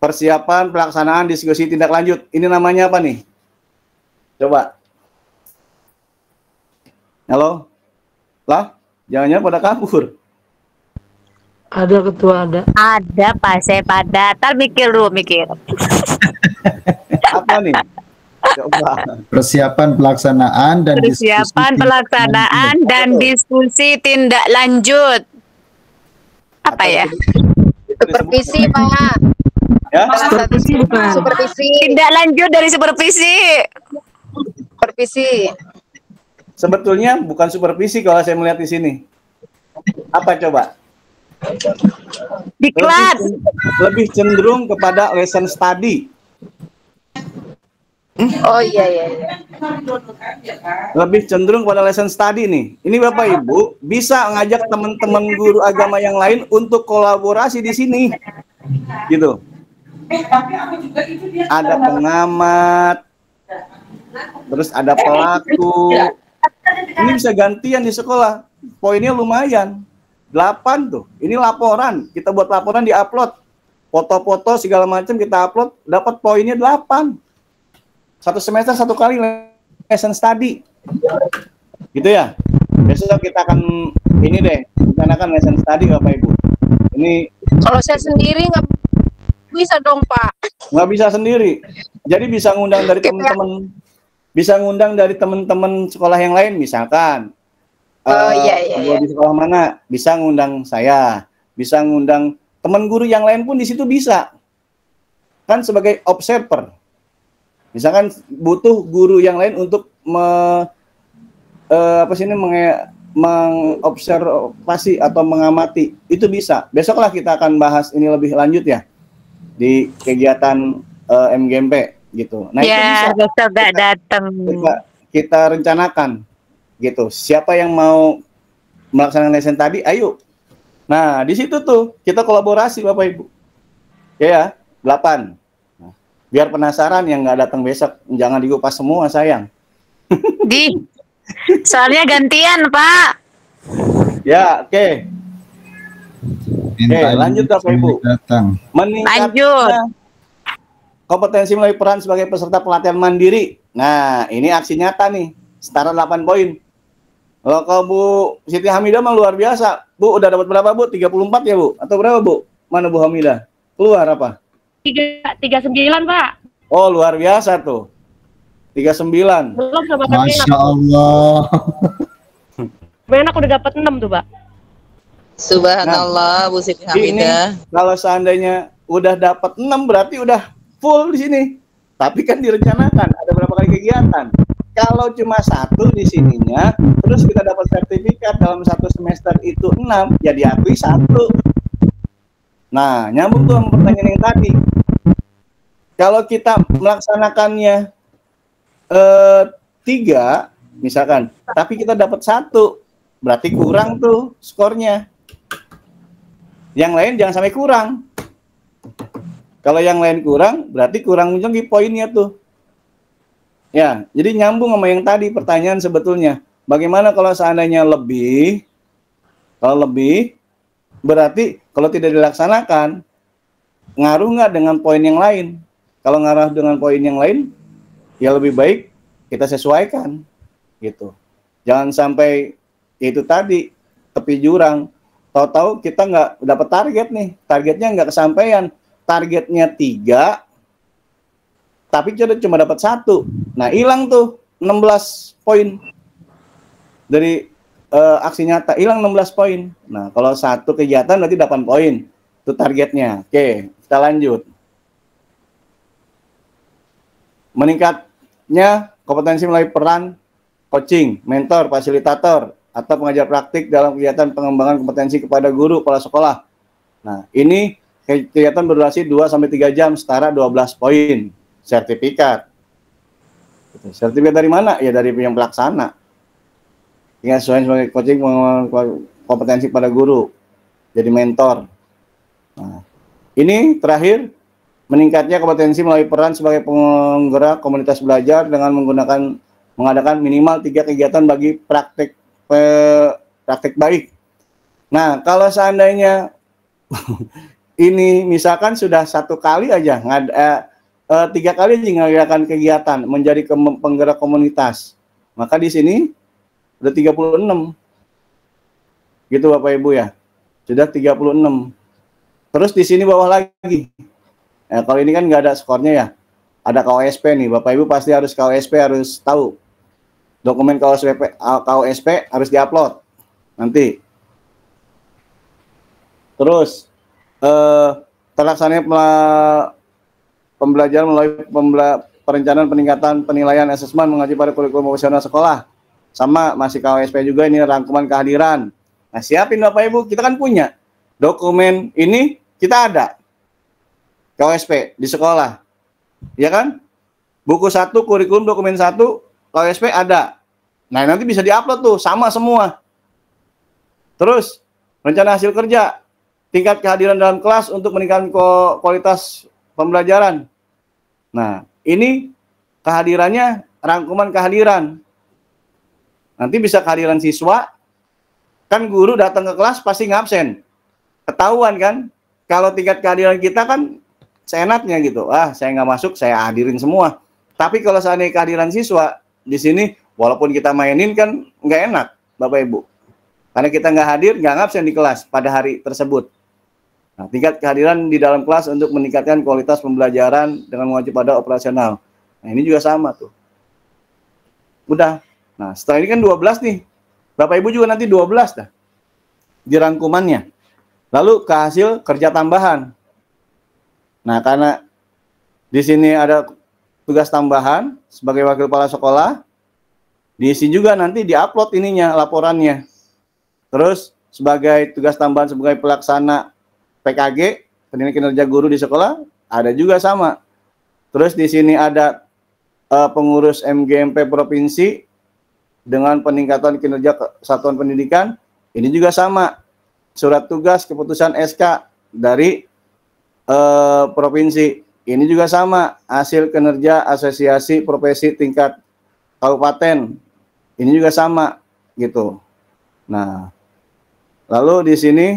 Persiapan pelaksanaan diskusi tindak lanjut. Ini namanya apa nih? Coba. Halo? Lah, jangan-jangan pada kabur.
Ada ketua ada.
Ada Pak Asep, ada. Ntar mikir dulu, mikir.
Apa nih? Coba.
Persiapan pelaksanaan dan
diskusi tindak lanjut. Apa ya?
Supervisi, Pak.
Ya?
Supervisi.
Tindak lanjut dari supervisi.
Supervisi.
Sebetulnya bukan supervisi kalau saya melihat di sini. Apa coba?
Diklat.
Lebih cenderung kepada lesson study.
Oh iya.
Lebih cenderung pada lesson study nih. Ini Bapak Ibu bisa ngajak teman-teman guru agama yang lain untuk kolaborasi di sini. Gitu. Ada pengamat, Terus ada pelaku. Ini bisa gantian di sekolah. Poinnya lumayan. 8 tuh. Ini laporan. Kita buat laporan di-upload. Foto-foto segala macam kita upload, dapat poinnya 8. Satu semester satu kali lesson study. Gitu ya. Besok kita akan ini deh, rencanakan lesson study Bapak Ibu. Ini
Kalau saya sendiri nggak bisa dong Pak.
nggak bisa sendiri. Jadi bisa ngundang dari teman-teman, bisa ngundang dari teman-teman sekolah yang lain misalkan.
Iya.
Di sekolah mana bisa ngundang saya, bisa ngundang teman guru yang lain pun di situ bisa. Kan sebagai observer. Misalkan butuh guru yang lain untuk mengobservasi atau mengamati, itu bisa. Besoklah kita akan bahas ini lebih lanjut ya di kegiatan MGMP gitu. Nah, itu bisa.
Besok gak datang.
Kita rencanakan gitu. Siapa yang mau melaksanakan lesson tadi, ayo. Nah, di situ tuh kita kolaborasi Bapak Ibu. Ya, 8. Nah, biar penasaran yang nggak datang besok, jangan dikupas semua sayang.
Soalnya gantian, Pak.
Ya, oke. Oke, lanjut Bapak Ibu. Meningkatnya kompetensi melalui peran sebagai peserta pelatihan mandiri. Nah, ini aksi nyata nih. Setara 8 poin. Kalau Bu Siti Hamidah mah luar biasa. Bu, udah dapat berapa, Bu? 34 ya, Bu? Atau berapa, Bu? Mana Bu Hamidah? Keluar apa?
39, Pak.
Oh, luar biasa tuh. 39.
Belum sama
Masya Allah.
Enak udah dapat 6 tuh, Pak.
Subhanallah, Bu Siti Hamidah.
Kalau seandainya udah dapat 6 berarti udah full di sini. Tapi kan direncanakan ada berapa kali kegiatan. Kalau cuma 1 di sininya, terus kita dapat sertifikat dalam 1 semester itu 6, ya diakui 1. Nah, nyambung tuh sama pertanyaan yang tadi. Kalau kita melaksanakannya 3, misalkan, tapi kita dapat 1, berarti kurang tuh skornya. Yang lain jangan sampai kurang. Kalau yang lain kurang, berarti kurang lagi poinnya tuh. Ya, jadi nyambung sama yang tadi pertanyaan sebetulnya. Bagaimana kalau seandainya lebih? Kalau lebih, berarti kalau tidak dilaksanakan, ngaruh nggak dengan poin yang lain? Kalau ngaruh dengan poin yang lain, ya lebih baik kita sesuaikan, gitu. Jangan sampai itu tadi tepi jurang. Tahu-tahu kita nggak dapat target nih, targetnya nggak kesampaian. Targetnya 3, tapi cuma dapat 1. Nah, hilang tuh 16 poin dari aksi nyata, hilang 16 poin. Nah, kalau 1 kegiatan berarti 8 poin. Itu targetnya. Oke, kita lanjut. Meningkatnya kompetensi melalui peran coaching, mentor, fasilitator, atau pengajar praktik dalam kegiatan pengembangan kompetensi kepada guru kepala sekolah. Nah, ini kegiatan berdurasi 2-3 jam, setara 12 poin. Sertifikat. Sertifikat dari mana? Ya dari yang pelaksana. Ingat sebagai coaching kompetensi pada guru. Jadi mentor. Nah, ini terakhir meningkatnya kompetensi melalui peran sebagai penggerak komunitas belajar dengan mengadakan minimal 3 kegiatan bagi praktik baik. Nah, kalau seandainya ini misalkan sudah 1 kali aja 3 kali mengadakan kegiatan menjadi penggerak komunitas, maka di sini udah 36 gitu Bapak Ibu ya, sudah 36. Terus di sini bawah lagi, kalau ini kan nggak ada skornya ya, ada KOSP nih. Bapak Ibu pasti harus KOSP, harus tahu dokumen KOSP harus diupload nanti. Terus terlaksananya pembelajaran melalui perencanaan peningkatan penilaian asesmen mengaji pada kurikulum profesional sekolah. Sama masih KOSP juga, ini rangkuman kehadiran. Nah, siapin Bapak Ibu, kita kan punya dokumen ini, kita ada KOSP di sekolah. Ya kan? Buku 1, kurikulum dokumen 1, KOSP ada. Nah, nanti bisa diupload tuh, sama semua. Terus, rencana hasil kerja, tingkat kehadiran dalam kelas untuk meningkatkan kualitas pembelajaran. Nah, ini kehadirannya rangkuman kehadiran. Nanti bisa kehadiran siswa, kan guru datang ke kelas pasti ngabsen. Ketahuan kan? Kalau tingkat kehadiran kita kan seenaknya gitu. Ah, saya nggak masuk, saya hadirin semua. Tapi kalau seandainya kehadiran siswa, di sini walaupun kita mainin kan nggak enak, Bapak Ibu. Karena kita nggak hadir, nggak ngabsen di kelas pada hari tersebut. Nah, tingkat kehadiran di dalam kelas untuk meningkatkan kualitas pembelajaran dengan mengacu pada operasional. Nah, ini juga sama tuh. Udah. Nah, setelah ini kan 12 nih. Bapak Ibu juga nanti 12 dah. Di rangkumannya. Lalu ke hasil kerja tambahan. Nah, karena di sini ada tugas tambahan sebagai wakil kepala sekolah, diisi juga nanti diupload ininya, laporannya. Terus sebagai tugas tambahan sebagai pelaksana PKG, penilaian kinerja guru di sekolah, ada juga sama. Terus di sini ada pengurus MGMP provinsi dengan peningkatan kinerja satuan pendidikan, ini juga sama. Surat tugas keputusan SK dari provinsi, ini juga sama. Hasil kinerja asosiasi profesi tingkat kabupaten, ini juga sama gitu. Nah, lalu di sini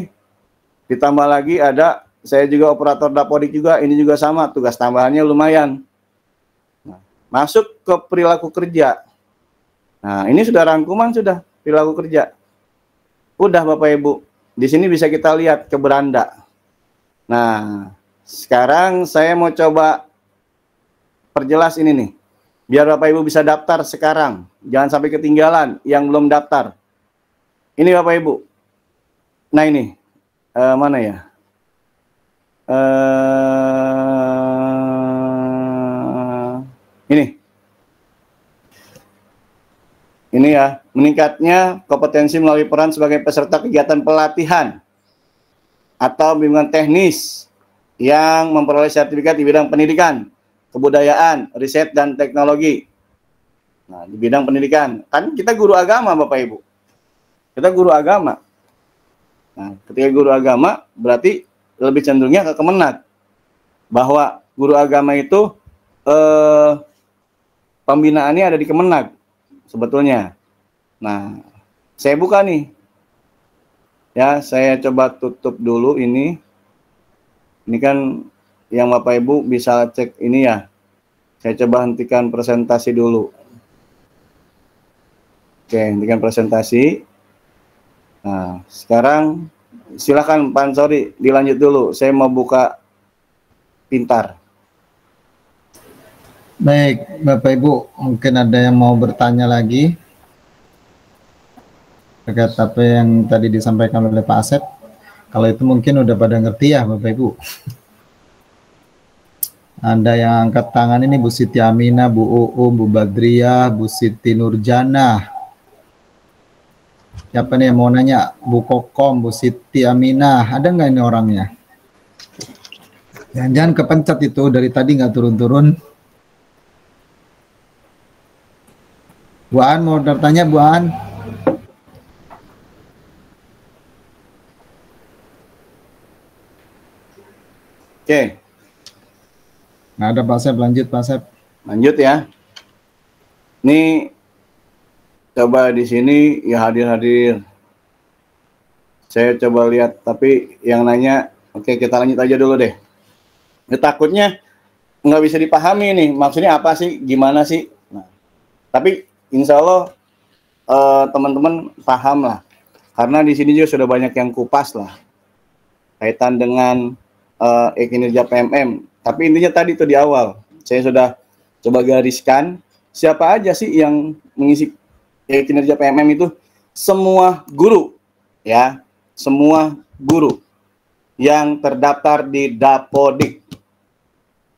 ditambah lagi ada, saya juga operator dapodik juga, ini juga sama, tugas tambahannya lumayan. Nah, masuk ke perilaku kerja. Nah, ini sudah rangkuman sudah perilaku kerja. Udah Bapak Ibu, di sini bisa kita lihat ke beranda. Nah, sekarang saya mau coba perjelas ini nih, biar Bapak Ibu bisa daftar sekarang, jangan sampai ketinggalan yang belum daftar. Ini Bapak Ibu. Nah ini. Mana ya? Ini ya, meningkatnya kompetensi melalui peran sebagai peserta kegiatan pelatihan atau bimbingan teknis yang memperoleh sertifikat di bidang pendidikan, kebudayaan, riset, dan teknologi. Nah, di bidang pendidikan, kan kita guru agama Bapak Ibu. Kita guru agama. Nah, ketika guru agama berarti lebih cenderungnya ke Kemenag, bahwa guru agama itu pembinaannya ada di Kemenag sebetulnya. Nah, saya buka nih, ya saya coba tutup dulu ini. Ini kan yang Bapak Ibu bisa cek ini ya. Saya coba hentikan presentasi dulu. Oke, hentikan presentasi. Nah, sekarang silakan Pak Ansori dilanjut dulu. Saya mau buka pintar.
Baik, Bapak Ibu, mungkin ada yang mau bertanya lagi terkait apa yang tadi disampaikan oleh Pak Asep. Kalau itu mungkin udah pada ngerti ya Bapak Ibu. Ada yang angkat tangan ini Bu Siti Aminah, Bu Uu, Bu Badriah, Bu Siti Nurjana. Siapa nih yang mau nanya? Bu Kokom, Bu Siti Aminah, ada nggak ini orangnya? Jangan kepencet itu dari tadi nggak turun-turun. Bu An mau bertanya, Bu An?
Oke.
Nah, ada Pak Sep, lanjut Pak Sep.
Lanjut ya. Ini coba di sini ya hadir-hadir. Saya coba lihat, tapi yang nanya, oke kita lanjut aja dulu deh. Ya, takutnya nggak bisa dipahami nih, maksudnya apa sih, gimana sih. Nah, tapi insya Allah teman-teman paham lah, karena di sini juga sudah banyak yang kupas lah kaitan dengan kinerja PMM. Tapi intinya tadi tuh di awal saya sudah coba gariskan siapa aja sih yang mengisi kinerja PMM itu. Semua guru ya, semua guru yang terdaftar di Dapodik.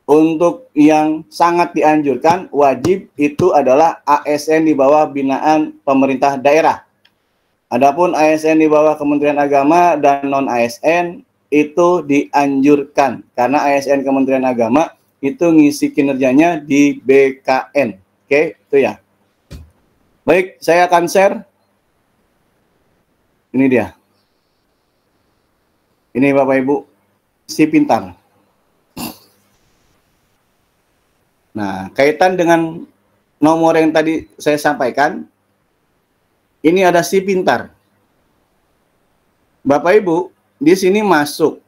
Untuk yang sangat dianjurkan wajib itu adalah ASN di bawah binaan pemerintah daerah. Adapun ASN di bawah Kementerian Agama dan non ASN itu dianjurkan, karena ASN Kementerian Agama itu ngisi kinerjanya di BKN. Oke, itu ya. Baik, saya akan share. Ini dia. Ini Bapak Ibu, si pintar. Nah, kaitan dengan nomor yang tadi saya sampaikan, ini ada Si Pintar. Bapak Ibu, di sini masuk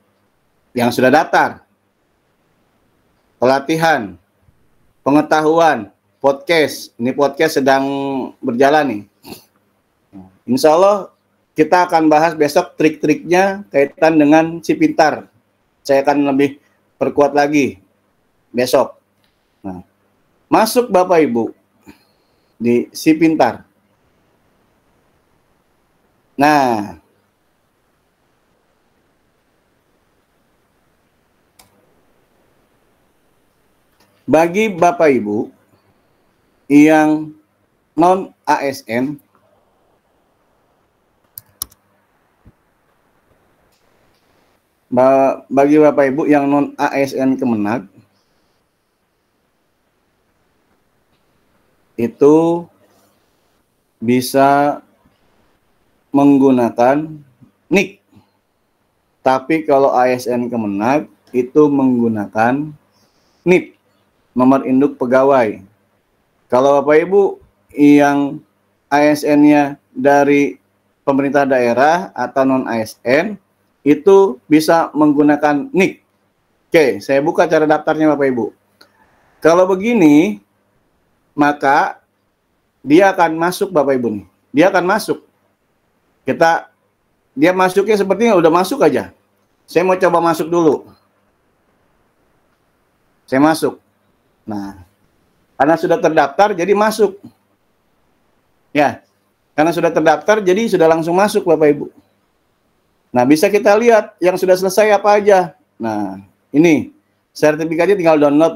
yang sudah daftar, pelatihan, pengetahuan, podcast. Ini podcast sedang berjalan nih. Insya Allah kita akan bahas besok trik-triknya kaitan dengan Si Pintar. Saya akan lebih perkuat lagi besok. Nah, masuk Bapak Ibu di Si Pintar. Nah, bagi Bapak Ibu yang non ASN, bagi Bapak Ibu yang non ASN Kemenag, itu bisa menggunakan NIK. Tapi kalau ASN Kemenag itu menggunakan NIP, nomor induk pegawai. Kalau Bapak Ibu yang ASN-nya dari pemerintah daerah atau non ASN itu bisa menggunakan NIK. Oke, saya buka cara daftarnya Bapak Ibu. Kalau begini, maka dia akan masuk Bapak Ibu nih. Dia akan masuk. Dia masuknya sepertinya udah masuk aja. Saya mau coba masuk dulu. Saya masuk. Nah, karena sudah terdaftar jadi masuk. Ya, karena sudah terdaftar jadi sudah langsung masuk Bapak Ibu. Nah, bisa kita lihat yang sudah selesai apa aja. Nah, ini sertifikatnya tinggal download.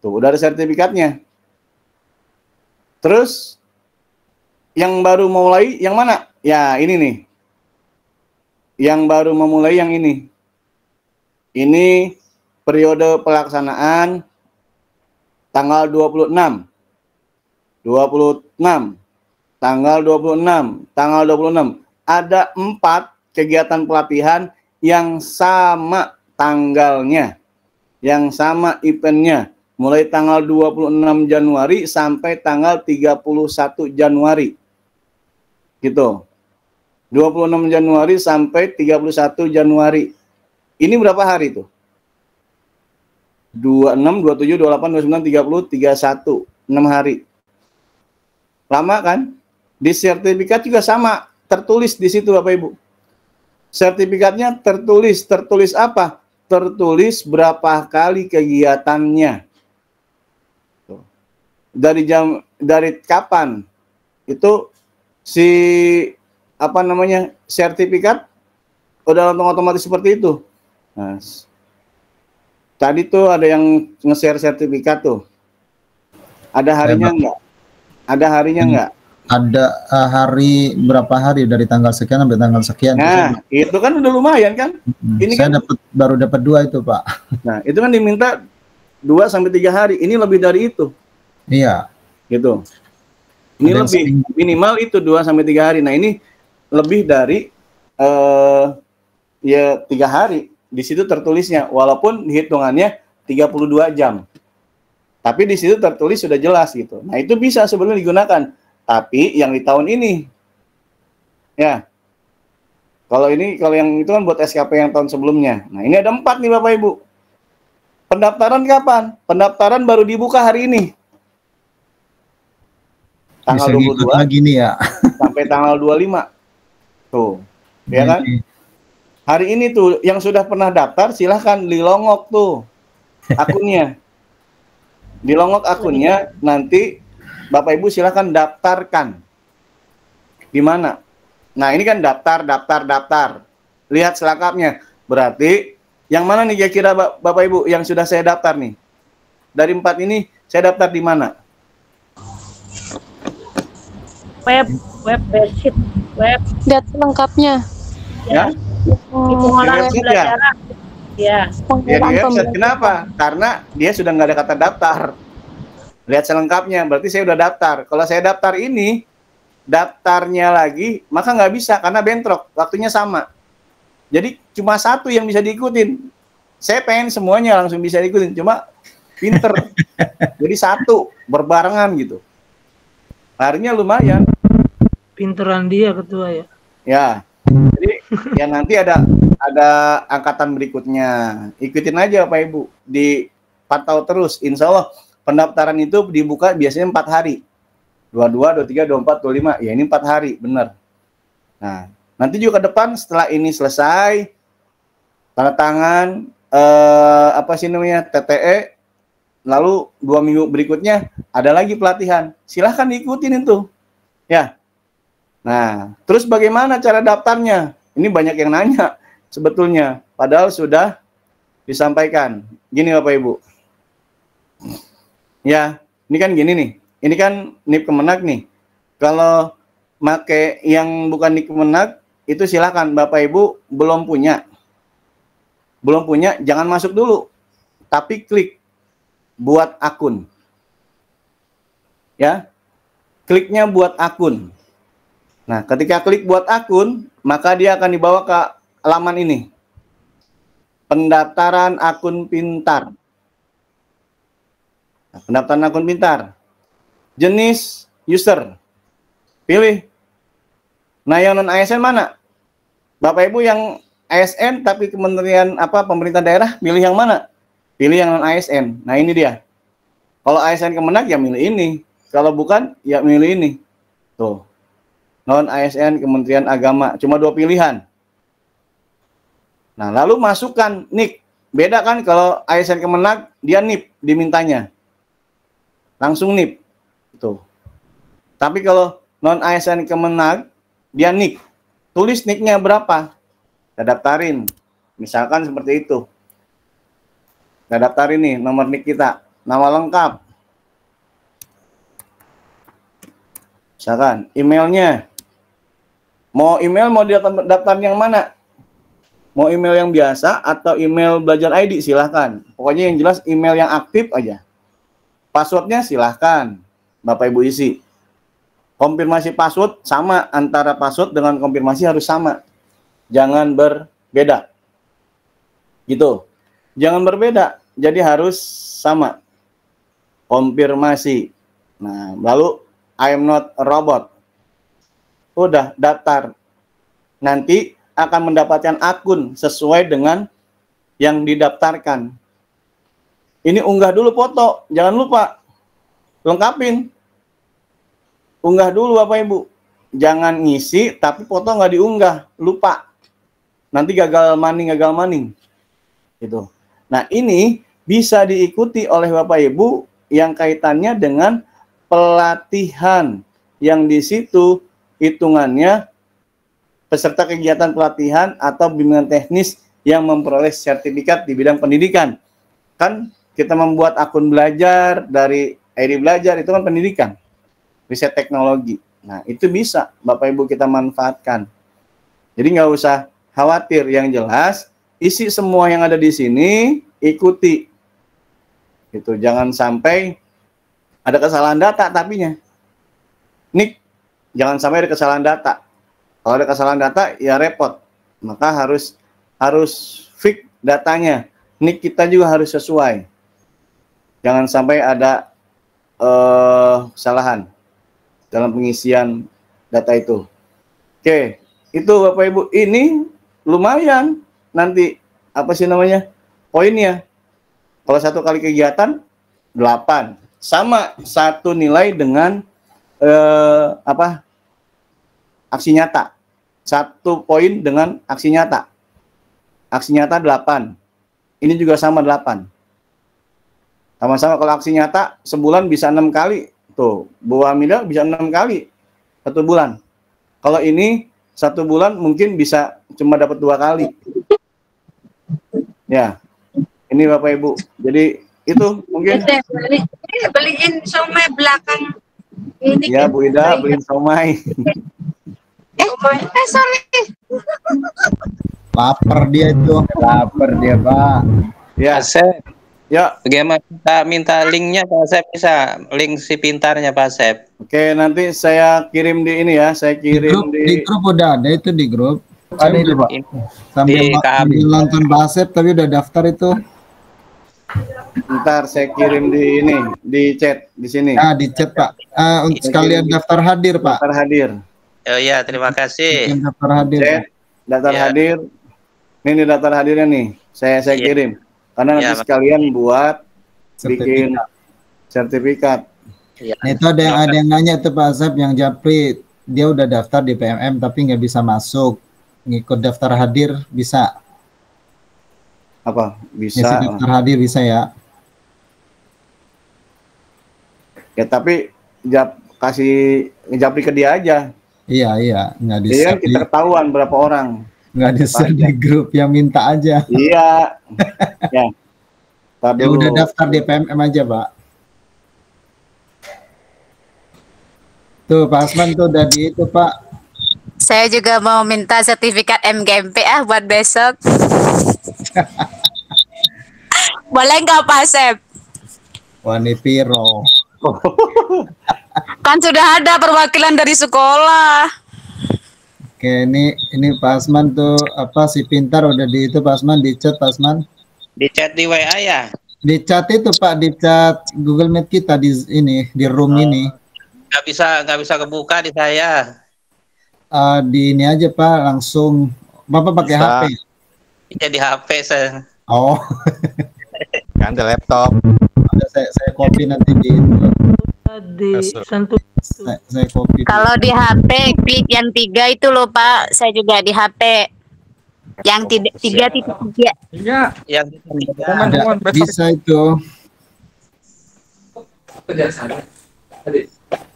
Tuh, udah ada sertifikatnya. Terus yang baru mulai yang mana? Ya, ini nih. Yang baru memulai yang ini. Ini periode pelaksanaan tanggal 26. Tanggal 26. Ada 4 kegiatan pelatihan yang sama tanggalnya. Yang sama eventnya. Mulai tanggal 26 Januari sampai tanggal 31 Januari. Gitu. 26 Januari sampai 31 Januari. Ini berapa hari tuh? 26, 27, 28, 29, 30, 31. 6 hari. Lama kan? Di sertifikat juga sama. Tertulis di situ Bapak Ibu. Sertifikatnya tertulis. Tertulis apa? Tertulis berapa kali kegiatannya. Dari kapan? Itu si sertifikat udah otomatis seperti itu. Nah, tadi tuh ada yang nge-share sertifikat tuh. Ada harinya enggak? Ada harinya enggak?
Ada hari berapa hari dari tanggal sekian sampai tanggal sekian.
Nah, itu kan udah lumayan kan? Ini
saya
kan
baru dapat 2 itu, Pak.
Nah, itu kan diminta 2 sampai 3 hari. Ini lebih dari itu.
Iya.
Gitu. Ini
Ada
lebih minimal itu 2 sampai 3 hari. Nah, ini lebih dari 3 hari. Di situ tertulisnya walaupun hitungannya 32 jam. Tapi di situ tertulis sudah jelas gitu. Nah, itu bisa sebenarnya digunakan. Tapi yang di tahun ini. Ya. Kalau yang itu kan buat SKP yang tahun sebelumnya. Nah, ini ada 4 nih Bapak Ibu. Pendaftaran kapan? Pendaftaran baru dibuka hari ini. Tanggal 22
lagi nih ya.
sampai tanggal 25. Tuh. Ya kan? Hari ini tuh yang sudah pernah daftar silahkan dilongok tuh akunnya. Dilongok akunnya, nanti Bapak Ibu silahkan daftarkan. Di mana? Nah, ini kan daftar. Lihat selengkapnya. Berarti yang mana nih kira-kira Bapak Ibu yang sudah saya daftar nih? Dari 4 ini saya daftar di mana?
web
Data lengkapnya.
Ya?
itu orang
website
belajar ya.
Ya di website. Kenapa? Karena dia sudah nggak ada kata daftar. Lihat selengkapnya. Berarti saya udah daftar. Kalau saya daftar ini, daftarnya lagi, maka nggak bisa karena bentrok. Waktunya sama. Jadi cuma 1 yang bisa diikutin. Saya pengen semuanya langsung bisa diikutin. Cuma pinter. Jadi satu berbarengan gitu. Larinya lumayan.
Pinteran dia ketua ya.
Ya. Jadi ya nanti ada angkatan berikutnya. Ikutin aja Bapak Ibu. Dipantau terus. Insya Allah pendaftaran itu dibuka biasanya 4 hari. 22, 23, 24, 25. Ya ini 4 hari, benar. Nah, nanti juga ke depan setelah ini selesai, tanda tangan, TTE, lalu 2 minggu berikutnya ada lagi pelatihan. Silahkan diikutin itu. Ya. Nah, terus bagaimana cara daftarnya? Ini banyak yang nanya sebetulnya. Padahal sudah disampaikan. Gini Bapak Ibu. Ya, ini kan gini nih. Ini kan NIP Kemenak nih. Kalau make yang bukan NIP Kemenak, itu silakan Bapak Ibu belum punya. Belum punya, jangan masuk dulu. Tapi klik buat akun. Ya. Kliknya buat akun. Nah, ketika klik buat akun, maka dia akan dibawa ke halaman ini. Pendaftaran akun pintar. Nah, pendaftaran akun pintar. Jenis user. Pilih. Nah, yang non ASN mana? Bapak Ibu yang ASN tapi kementerian pemerintah daerah pilih yang mana? Pilih yang non ASN. Nah, ini dia. Kalau ASN Kemenak ya milih ini. Kalau bukan ya milih ini. Tuh. Non ASN Kementerian Agama. Cuma 2 pilihan. Nah, lalu masukkan NIK. Beda kan kalau ASN Kemenak dia NIP dimintanya. Langsung NIP. Tuh. Tapi kalau non ASN Kemenak dia NIK. Tulis NIK-nya berapa? Kita daftarin. Misalkan seperti itu. Kita daftarin nih nomor NIK kita. Nama lengkap. Misalkan emailnya. Mau email mau daftar yang mana? Mau email yang biasa atau email belajar ID silahkan. Pokoknya yang jelas email yang aktif aja. Passwordnya silahkan Bapak Ibu isi. Konfirmasi password sama, antara password dengan konfirmasi harus sama. Jangan berbeda. Gitu. Jangan berbeda, jadi harus sama. Konfirmasi. Nah, lalu I am not a robot. Udah daftar. Nanti akan mendapatkan akun sesuai dengan yang didaftarkan. Ini unggah dulu foto, jangan lupa. Lengkapin. Unggah dulu Bapak Ibu. Jangan ngisi tapi foto nggak diunggah, lupa. Nanti gagal maning. Gitu. Nah, ini bisa diikuti oleh Bapak Ibu yang kaitannya dengan pelatihan yang di situ hitungannya peserta kegiatan pelatihan atau bimbingan teknis yang memperoleh sertifikat di bidang pendidikan. Kan kita membuat akun belajar dari ID belajar itu kan pendidikan, riset teknologi. Nah, itu bisa Bapak Ibu kita manfaatkan. Jadi nggak usah khawatir, yang jelas isi semua yang ada di sini, ikuti. Gitu, jangan sampai ada kesalahan data tapinya. Nik, jangan sampai ada kesalahan data. Kalau ada kesalahan data ya repot. Maka harus fix datanya. Nik kita juga harus sesuai. Jangan sampai ada kesalahan dalam pengisian data itu. Oke, itu Bapak Ibu, ini lumayan nanti poinnya. Kalau 1 kali kegiatan 8, sama 1 nilai dengan aksi nyata. 1 poin dengan aksi nyata. Aksi nyata 8. Ini juga sama 8. Sama-sama kalau aksi nyata sebulan bisa 6 kali. Tuh, Bu Hamidah bisa 6 kali 1 bulan. Kalau ini 1 bulan mungkin bisa cuma dapat 2 kali. Ya, ini Bapak Ibu. Jadi itu mungkin.
Beliin somai belakang ini.
Ya, Bu Ida beliin somai.
Sorry.
Lapar dia itu. Lapar dia, Pak.
Ya,
Asep.
Ya.
Bagaimana minta linknya Pak Asep, bisa link si pintarnya Pak Asep.
Oke, nanti saya kirim di ini ya. Saya kirim
di grup udah ada itu di grup.
Ada itu Pak.
Sambil nonton Pak Asep tapi udah daftar itu.
Ntar saya kirim di ini, di chat di sini.
Nah, di chat Pak. Untuk sekalian daftar hadir Pak.
Daftar hadir.
Oh iya, terima kasih.
Daftar hadir.
Chat, daftar
Ya.
hadir. Ini daftar hadirnya nih. Saya
Iya.
kirim. Karena nanti
Ya.
sekalian buat bikin
Sertifikat.
sertifikat.
Iya.
Nah, itu ada yang nanya tuh Pak Asep, yang Japri dia udah daftar di PMM tapi nggak bisa masuk. Ngikut daftar hadir bisa.
Apa?
Ngisi
Bisa.
daftar hadir bisa ya.
Ya tapi kasih Japri ke dia aja.
Iya, nggak di
Jadi kan
share
kita ketahuan berapa orang.
nggak di share di grup yang minta aja.
Iya. Ya. Tar
Ya
dulu.
udah daftar di PMM aja Pak. Tuh Pak Asman tuh udah di itu Pak.
Saya juga mau minta sertifikat MGMP buat besok. Boleh nggak Pak Asep?
Wani Piro.
Kan sudah ada perwakilan dari sekolah.
Oke, ini Pak Asman tuh apa si pintar udah di itu Pak Asman di chat Pak Asman.
Di chat di WA ya?
Di chat itu Pak, di chat Google Meet kita di ini di room ini.
Nggak bisa kebuka di saya.
Di ini aja Pak, langsung Bapak pakai
Bisa.
HP.
Iya di HP saya.
Oh,
Kan di laptop.
saya copy nanti di
Di sentuh.
saya copy.
Kalau di HP klik yang 3 itu loh Pak. Saya juga di HP. Yang 3.3.
Iya.
Yang
Ada, bisa itu.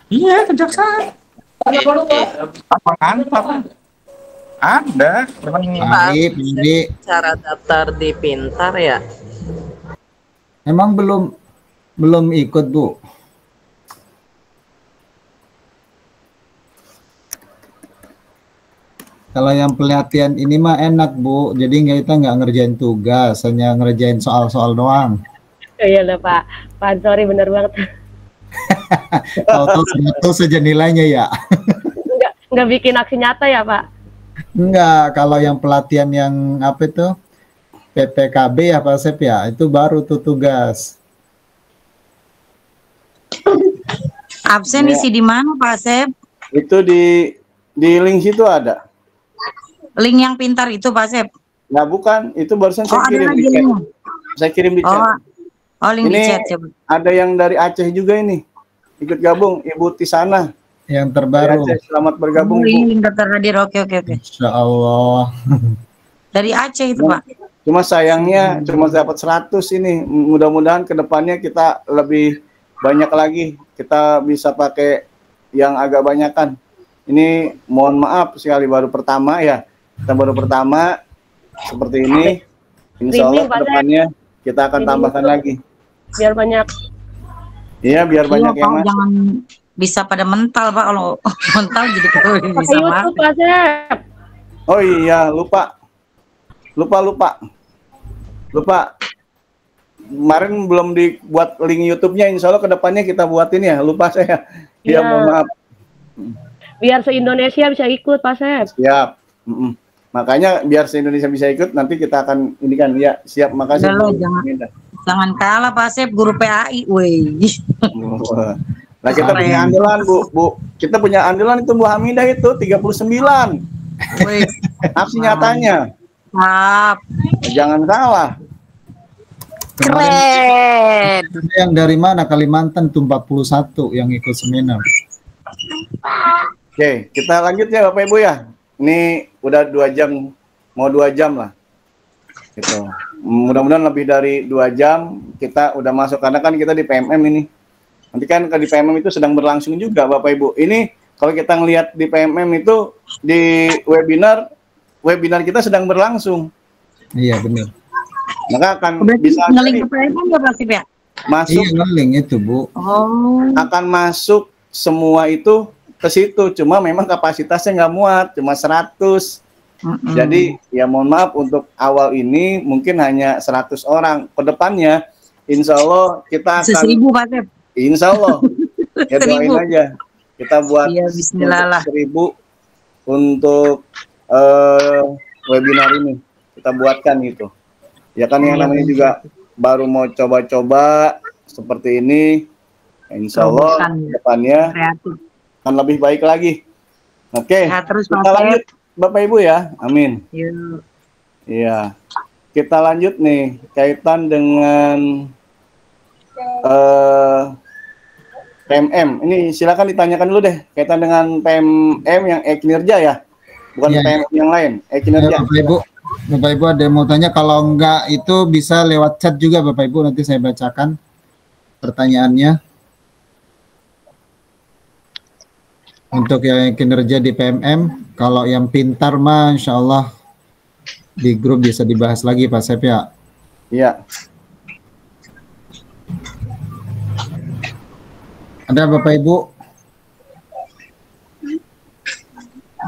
Iya, kejaksaan. Apa kantor? Ada.
Pindi.
Cara daftar di Pintar ya?
Emang belum ikut Bu. Kalau yang pelatihan ini mah enak Bu, jadi kita nggak ngerjain tugas, hanya ngerjain soal-soal doang.
Iya lah Pak. Pak sorry bener banget.
Tahu saja nilainya ya.
Nggak bikin aksi nyata ya Pak?
Enggak, kalau yang pelatihan yang apa itu PPKB ya Pak Sep ya, itu baru tuh tugas.
Absen isi di mana Pak Asep?
Itu di link situ ada.
Link yang pintar itu Pak Asep?
Nah bukan, itu barusan saya
ada
kirim
lagi
di chat.
linknya.
Saya kirim di chat.
Oh, link di
Ini
chat coba.
ada yang dari Aceh juga ini. Ikut gabung, Ibu Tisana.
Yang
Dari
terbaru.
Aceh, selamat bergabung,
Oh,
Bu.
ini link daftar hadir. Oke.
Insya Allah.
Dari Aceh itu Pak.
Cuma sayangnya cuma dapat 100 ini. Mudah-mudahan kedepannya kita lebih banyak lagi. Kita bisa pakai yang agak banyakan. Ini mohon maaf sekali baru pertama ya. Kita baru pertama seperti ini. Insya Allah
Ini, Pak,
kedepannya kita akan
Ini
tambahkan
untuk-
lagi.
Biar banyak.
Iya biar banyak
Iya,
yang
Pak,
masuk.
jangan bisa pada mental Pak, kalau mental jadi kalau bisa
Pakai YouTube
makan.
Pak Asep.
Oh iya lupa. Kemarin belum dibuat link YouTube-nya. Insya Allah kedepannya kita buatin ya. Lupa saya.
Iya.
Ya mohon maaf.
Biar se-Indonesia bisa ikut Pak Asep.
Siap. Makanya biar se-Indonesia bisa ikut, nanti kita akan ini kan ya siap. Makasih.
Udah lo,
Bu.
jangan kalah Pak Asep, guru PAI. Wih.
Nah kita
Keren.
punya andalan Bu. Kita punya andalan itu Bu Hamidah itu 39.
Wih.
Aksi nyatanya.
Maaf.
Jangan salah.
Keren.
Yang dari mana? Kalimantan tuh 41 yang ikut seminar.
Oke, kita lanjut ya Bapak Ibu ya. Ini udah 2 jam, mau 2 jam lah. Gitu. Mudah-mudahan lebih dari 2 jam kita udah masuk karena kan kita di PMM ini. Nanti kan di PMM itu sedang berlangsung juga Bapak Ibu. Ini kalau kita ngelihat di PMM itu di webinar kita sedang berlangsung.
Iya benar.
Maka akan
Berarti
bisa
ngeling ke PMM ya Pak Asep ya?
masuk
Iya ngeling itu Bu.
Oh.
akan masuk semua itu ke situ. Cuma memang kapasitasnya nggak muat, cuma 100. Jadi ya mohon maaf untuk awal ini mungkin hanya 100 orang. Kedepannya insya Allah kita akan
1000 Pak Asep.
Insya Allah ya doain
1000.
aja. Kita buat
Iya, bismillah lah.
1000 untuk webinar ini kita buatkan gitu. Ya kan yang
Iya,
namanya juga baru mau coba-coba seperti ini, insya Allah depannya akan lebih baik lagi. Oke, kita lanjut Bapak Ibu ya, amin. Iya, kita lanjut nih kaitan dengan PMM. Ini silakan ditanyakan dulu deh kaitan dengan PMM yang kinerja ya, bukan PMM yang lain, kinerja.
Bapak Ibu ada yang mau tanya, kalau enggak itu bisa lewat chat juga Bapak Ibu, nanti saya bacakan pertanyaannya. Untuk yang kinerja di PMM, kalau yang pintar mah insya Allah di grup bisa dibahas lagi Pak Sep ya.
Iya.
Ada Bapak Ibu?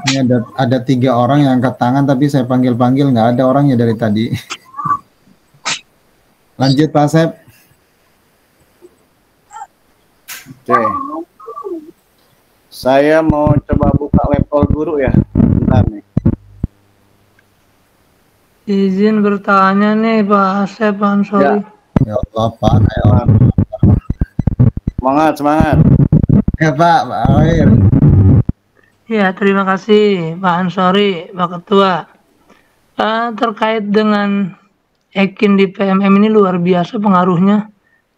Ini ada 3 orang yang angkat tangan, tapi saya panggil-panggil nggak ada orangnya dari tadi. Lanjut Pak Sep.
Oke. Saya mau coba buka laptop guru ya. Bentar nih.
Izin bertanya nih Pak Asep, Pak Ansori.
Ya Allah Pak. Ayo.
Semangat.
Ya Pak Air.
Ya, terima kasih Pak Ansori, Pak Ketua. Terkait dengan Ekin di PMM ini luar biasa pengaruhnya.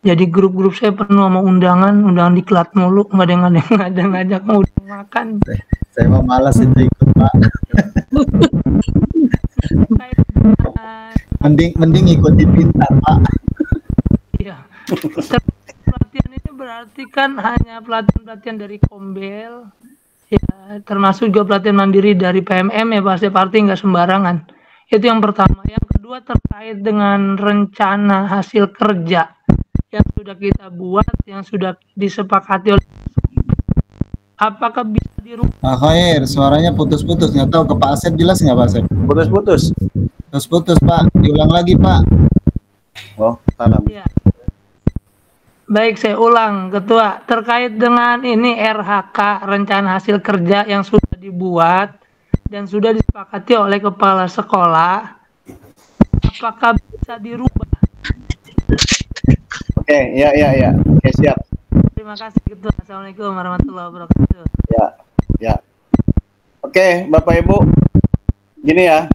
Jadi grup-grup saya penuh sama undangan diklat mulu, nggak ada yang ngajak mau makan.
Saya mau malas itu ikut Pak. mending ikuti pintar Pak.
Iya. Pelatihan ini berarti kan hanya pelatihan dari Kombel, ya, termasuk juga pelatihan mandiri dari PMM ya Pak Sep, arti nggak sembarangan. Itu yang pertama. Yang kedua terkait dengan rencana hasil kerja yang sudah kita buat, yang sudah disepakati oleh, apakah bisa dirubah?
Pak Khair, suaranya putus-putus, nggak tahu ke Pak Asep jelas nggak Pak Asep? Putus-putus Pak, diulang lagi Pak.
Oh, salam.
Ya. Baik, saya ulang Ketua, terkait dengan ini RHK, rencana hasil kerja yang sudah dibuat dan sudah disepakati oleh kepala sekolah, apakah bisa dirubah?
Oke, ya. Oke, siap.
Terima kasih Ketua. Assalamualaikum warahmatullahi wabarakatuh.
Ya. Oke, Bapak Ibu, gini ya.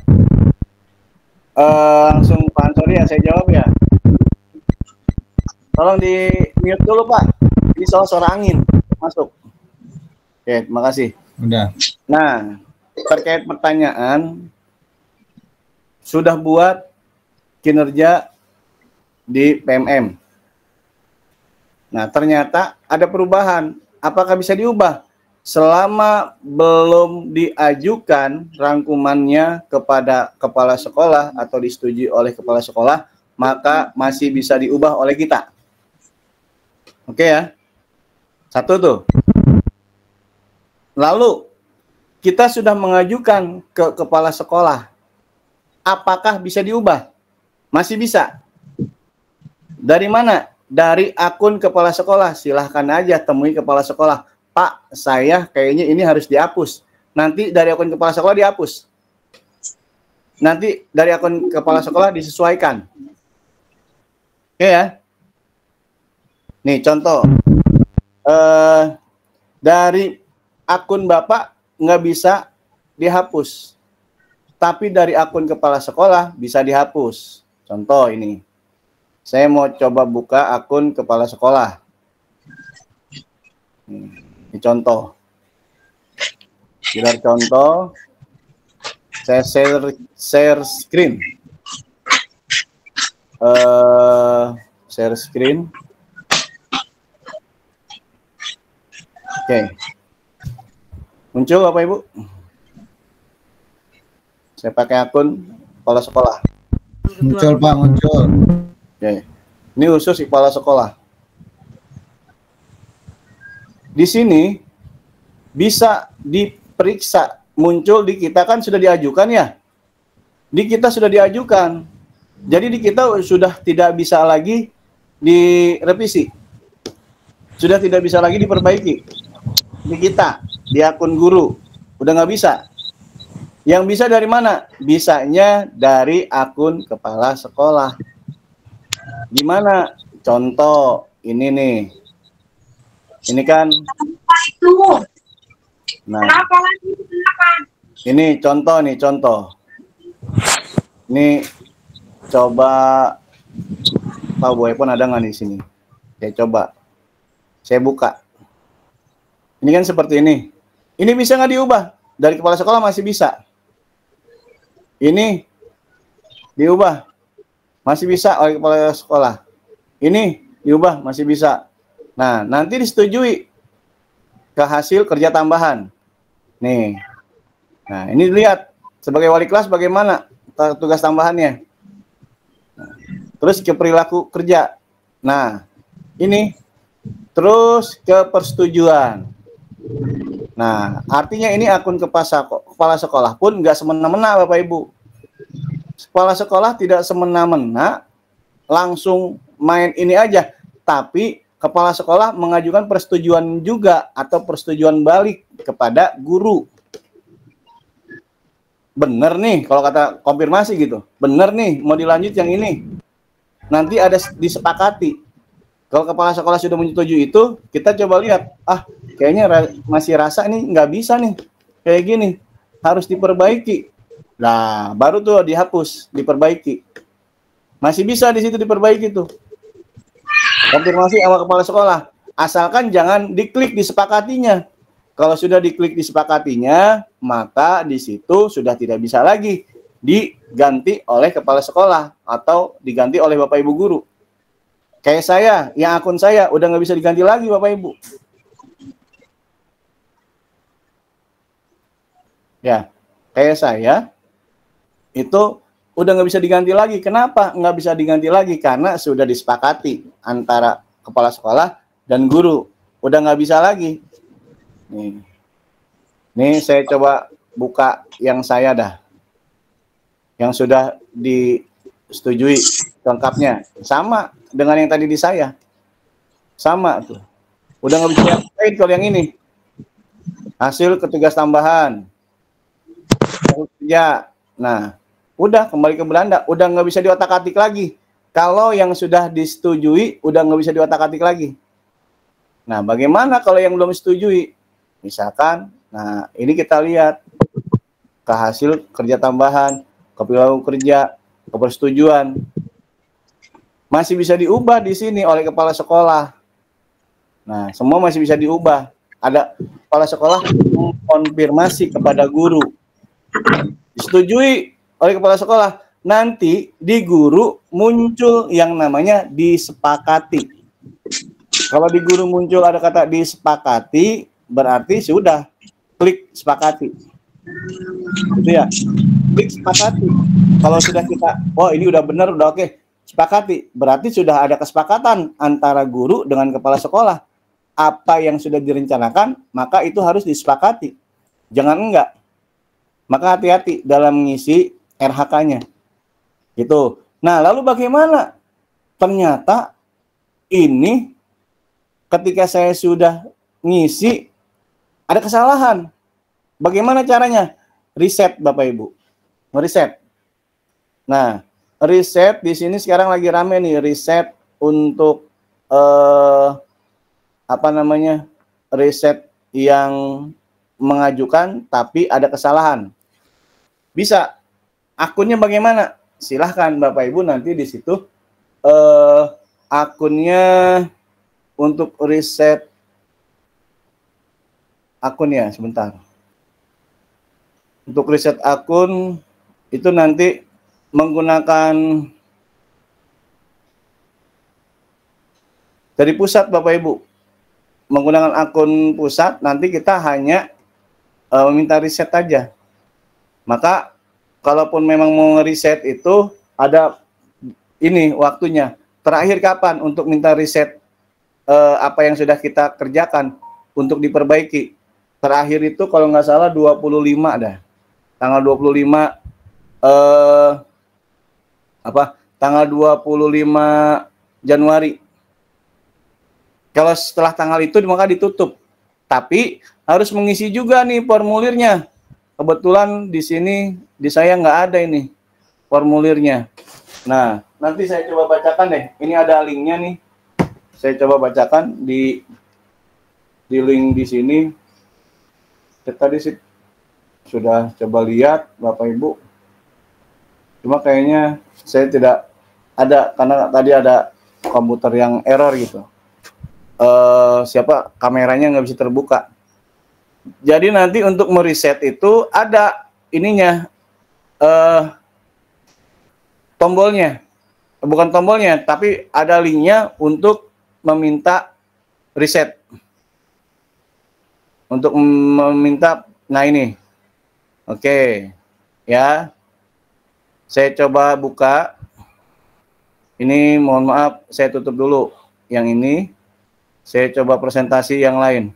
Langsung Pak Ansori ya, saya jawab ya. Tolong di mute dulu Pak. Ini soal suara angin masuk. Oke, terima kasih.
Udah.
Nah, terkait pertanyaan, sudah buat kinerja di PMM. Nah, ternyata ada perubahan. Apakah bisa diubah? Selama belum diajukan rangkumannya kepada kepala sekolah atau disetujui oleh kepala sekolah, maka masih bisa diubah oleh kita. Oke ya. Satu tuh. Lalu, kita sudah mengajukan ke kepala sekolah. Apakah bisa diubah? Masih bisa. Dari mana? Dari akun kepala sekolah. Silahkan aja temui kepala sekolah. Pak, saya kayaknya ini harus dihapus. Nanti dari akun kepala sekolah dihapus. Nanti dari akun kepala sekolah disesuaikan. Oke ya. Nih contoh. Dari akun Bapak nggak bisa dihapus. Tapi dari akun kepala sekolah bisa dihapus. Contoh ini. Saya mau coba buka akun kepala sekolah. Ini contoh. Biar contoh. Saya share screen. Share screen. Oke. Muncul Bapak Ibu? Saya pakai akun kepala sekolah.
Muncul Pak, muncul.
Oke. Ini khusus kepala sekolah. Di sini bisa diperiksa, muncul di kita kan sudah diajukan ya. Di kita sudah diajukan. Jadi di kita sudah tidak bisa lagi direvisi. Sudah tidak bisa lagi diperbaiki. Di kita, di akun guru. Udah nggak bisa. Yang bisa dari mana? Bisanya dari akun kepala sekolah. Gimana? Contoh ini nih. Ini kan. Nah. Ini contoh nih, contoh. Ini coba Pak Bu Epon ada nggak di sini? Saya coba. Saya buka. Ini kan seperti ini. Ini bisa nggak diubah? Dari kepala sekolah masih bisa. Ini diubah. Masih bisa oleh kepala sekolah. Ini diubah, masih bisa. Nah, nanti disetujui ke hasil kerja tambahan. Nih. Nah, ini lihat. Sebagai wali kelas bagaimana tugas tambahannya. Nah, terus ke perilaku kerja. Nah, ini. Terus ke persetujuan. Nah, artinya ini akun kepala sekolah pun nggak semena-mena Bapak Ibu. Kepala sekolah tidak semena-mena langsung main ini aja, tapi kepala sekolah mengajukan persetujuan juga atau persetujuan balik kepada guru. Bener nih, kalau kata konfirmasi gitu, bener nih mau dilanjut yang ini. Nanti ada disepakati. Kalau kepala sekolah sudah menyetujui itu, kita coba lihat, kayaknya masih rasa nih nggak bisa nih, kayak gini, harus diperbaiki. Nah, baru tuh dihapus, diperbaiki. Masih bisa di situ diperbaiki tuh. Konfirmasi sama kepala sekolah, asalkan jangan diklik disepakatinya. Kalau sudah diklik disepakatinya, maka di situ sudah tidak bisa lagi diganti oleh kepala sekolah atau diganti oleh Bapak Ibu guru. Kayak saya, yang akun saya udah nggak bisa diganti lagi Bapak Ibu. Ya, kayak saya itu udah nggak bisa diganti lagi. Kenapa nggak bisa diganti lagi? Karena sudah disepakati antara kepala sekolah dan guru. Udah nggak bisa lagi. Nih saya coba buka yang saya dah. Yang sudah disetujui lengkapnya. Sama dengan yang tadi di saya. Sama tuh. Udah nggak bisa diapain kalau yang ini. Hasil tugas tambahan. Ya, nah, udah kembali ke Belanda. Udah nggak bisa diotak-atik lagi. Kalau yang sudah disetujui, udah nggak bisa diotak-atik lagi. Nah, bagaimana kalau yang belum setujui? Misalkan, nah ini kita lihat ke hasil kerja tambahan, ke perilaku kerja, ke persetujuan. Masih bisa diubah di sini oleh kepala sekolah. Nah, semua masih bisa diubah. Ada kepala sekolah mengkonfirmasi kepada guru. Disetujui oleh kepala sekolah. Nanti di guru muncul yang namanya disepakati. Kalau di guru muncul ada kata disepakati, berarti sudah klik sepakati. Gitu ya. Klik sepakati. Kalau sudah kita, oh ini udah benar, udah oke. Sepakati, berarti sudah ada kesepakatan antara guru dengan kepala sekolah. Apa yang sudah direncanakan, maka itu harus disepakati. Jangan enggak. Maka hati-hati dalam mengisi RHK-nya. Gitu. Nah, lalu bagaimana? Ternyata ini ketika saya sudah ngisi ada kesalahan. Bagaimana caranya? Reset Bapak Ibu. Reset. Nah, riset di sini sekarang lagi rame nih, riset untuk riset yang mengajukan tapi ada kesalahan. Bisa. Akunnya bagaimana? Silahkan Bapak Ibu nanti di situ akunnya untuk riset akunnya sebentar. Untuk riset akun itu nanti menggunakan dari pusat Bapak Ibu. Menggunakan akun pusat nanti kita hanya meminta riset aja. Maka kalaupun memang mau riset itu ada ini waktunya. Terakhir kapan untuk minta riset apa yang sudah kita kerjakan untuk diperbaiki. Terakhir itu kalau nggak salah 25 dah. Tanggal 25 tanggal 25 Januari. Kalau setelah tanggal itu maka ditutup. Tapi harus mengisi juga nih formulirnya. Kebetulan di sini di saya nggak ada ini formulirnya. Nah, nanti saya coba bacakan deh. Ini ada linknya nih. Saya coba bacakan di link di sini. Tadi sih sudah coba lihat Bapak Ibu. Cuma kayaknya saya tidak ada karena tadi ada komputer yang error gitu. Siapa kameranya nggak bisa terbuka. Jadi nanti untuk mereset itu ada ininya tombolnya. Bukan tombolnya, tapi ada linknya untuk meminta reset. Untuk meminta, nah ini. Oke. Ya. Saya coba buka. Ini mohon maaf, saya tutup dulu yang ini. Saya coba presentasi yang lain.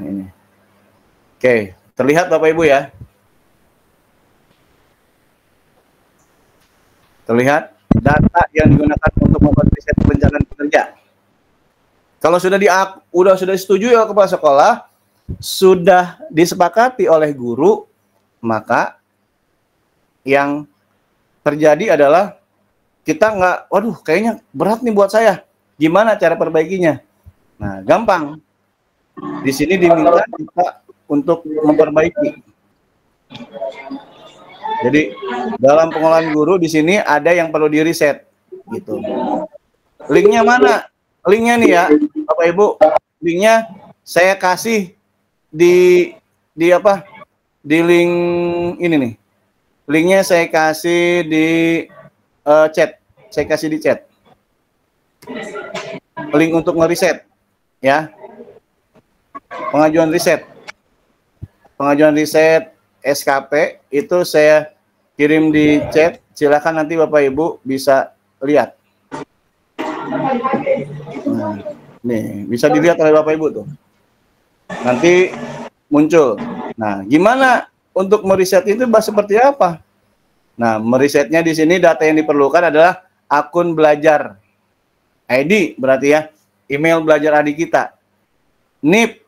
Ini. Oke, terlihat Bapak Ibu ya? Terlihat data yang digunakan untuk membuat riset perencanaan kinerja. Kalau sudah disetujui oleh kepala sekolah, sudah disepakati oleh guru, maka yang terjadi adalah kita nggak, waduh kayaknya berat nih buat saya. Gimana cara perbaikinya? Nah, gampang. Di sini diminta kita untuk memperbaiki. Jadi dalam pengolahan guru di sini ada yang perlu di reset, gitu. Linknya mana? Linknya nih ya, Bapak Ibu. Linknya saya kasih di apa? Di link ini nih. Linknya saya kasih di chat. Saya kasih di chat. Link untuk ngereset, ya. Pengajuan riset. Pengajuan riset SKP itu saya kirim di chat. Silakan nanti Bapak Ibu bisa lihat. Nah, nih bisa dilihat oleh Bapak Ibu tuh. Nanti muncul. Nah, gimana untuk meriset itu seperti apa? Nah, merisetnya di sini data yang diperlukan adalah akun belajar. ID berarti ya, email belajar adik kita. NIP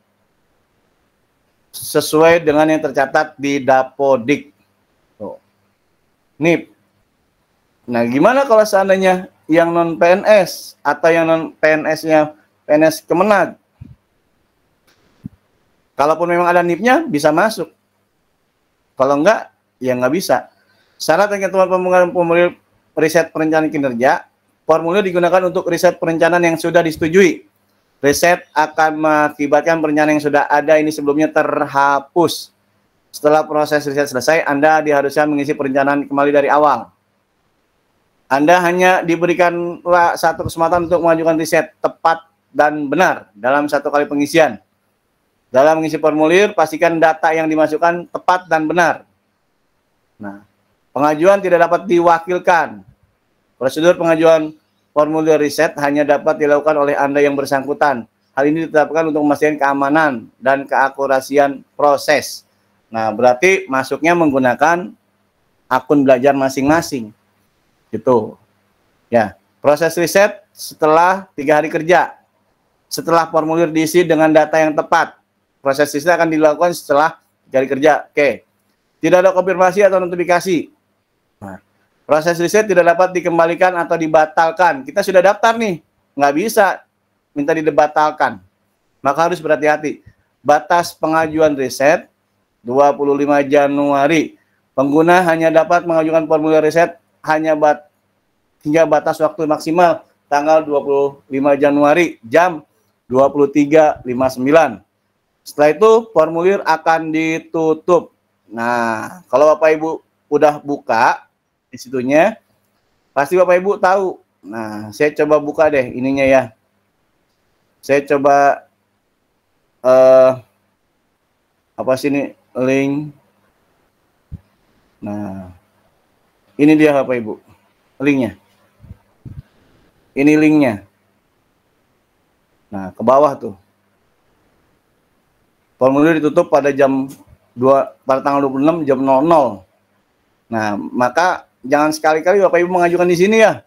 sesuai dengan yang tercatat di Dapodik. Tuh. NIP. Nah, gimana kalau seandainya yang non PNS atau yang non PNS-nya PNS Kemenag? Kalaupun memang ada NIP-nya bisa masuk. Kalau enggak, ya nggak bisa. Syarat dan ketentuan pembukaan formulir riset perencanaan kinerja, formulir digunakan untuk riset perencanaan yang sudah disetujui. Riset akan mengakibatkan perencanaan yang sudah ada ini sebelumnya terhapus. Setelah proses riset selesai, Anda diharuskan mengisi perencanaan kembali dari awal. Anda hanya diberikan satu kesempatan untuk mengajukan riset tepat dan benar dalam satu kali pengisian. Dalam mengisi formulir, pastikan data yang dimasukkan tepat dan benar. Nah, pengajuan tidak dapat diwakilkan. Prosedur pengajuan formulir riset hanya dapat dilakukan oleh Anda yang bersangkutan. Hal ini ditetapkan untuk memastikan keamanan dan keakurasian proses. Nah, berarti masuknya menggunakan akun belajar masing-masing. Gitu. Ya, proses riset setelah 3 hari kerja. Setelah formulir diisi dengan data yang tepat. Proses riset akan dilakukan setelah 3 hari kerja. Oke. Tidak ada konfirmasi atau notifikasi. Nah, proses riset tidak dapat dikembalikan atau dibatalkan. Kita sudah daftar nih. Nggak bisa minta dibatalkan. Maka harus berhati-hati. Batas pengajuan riset 25 Januari. Pengguna hanya dapat mengajukan formulir riset hingga batas waktu maksimal tanggal 25 Januari jam 23.59. Setelah itu formulir akan ditutup. Nah, kalau Bapak Ibu udah buka di situnya, pasti Bapak Ibu tahu. Nah, saya coba buka deh ininya ya. Saya coba apa sih ini link. Nah, ini dia Bapak Ibu, linknya. Ini linknya. Nah, ke bawah tuh. Formulir ditutup pada pada tanggal 26 jam 00. Nah, maka jangan sekali-kali Bapak Ibu mengajukan di sini ya.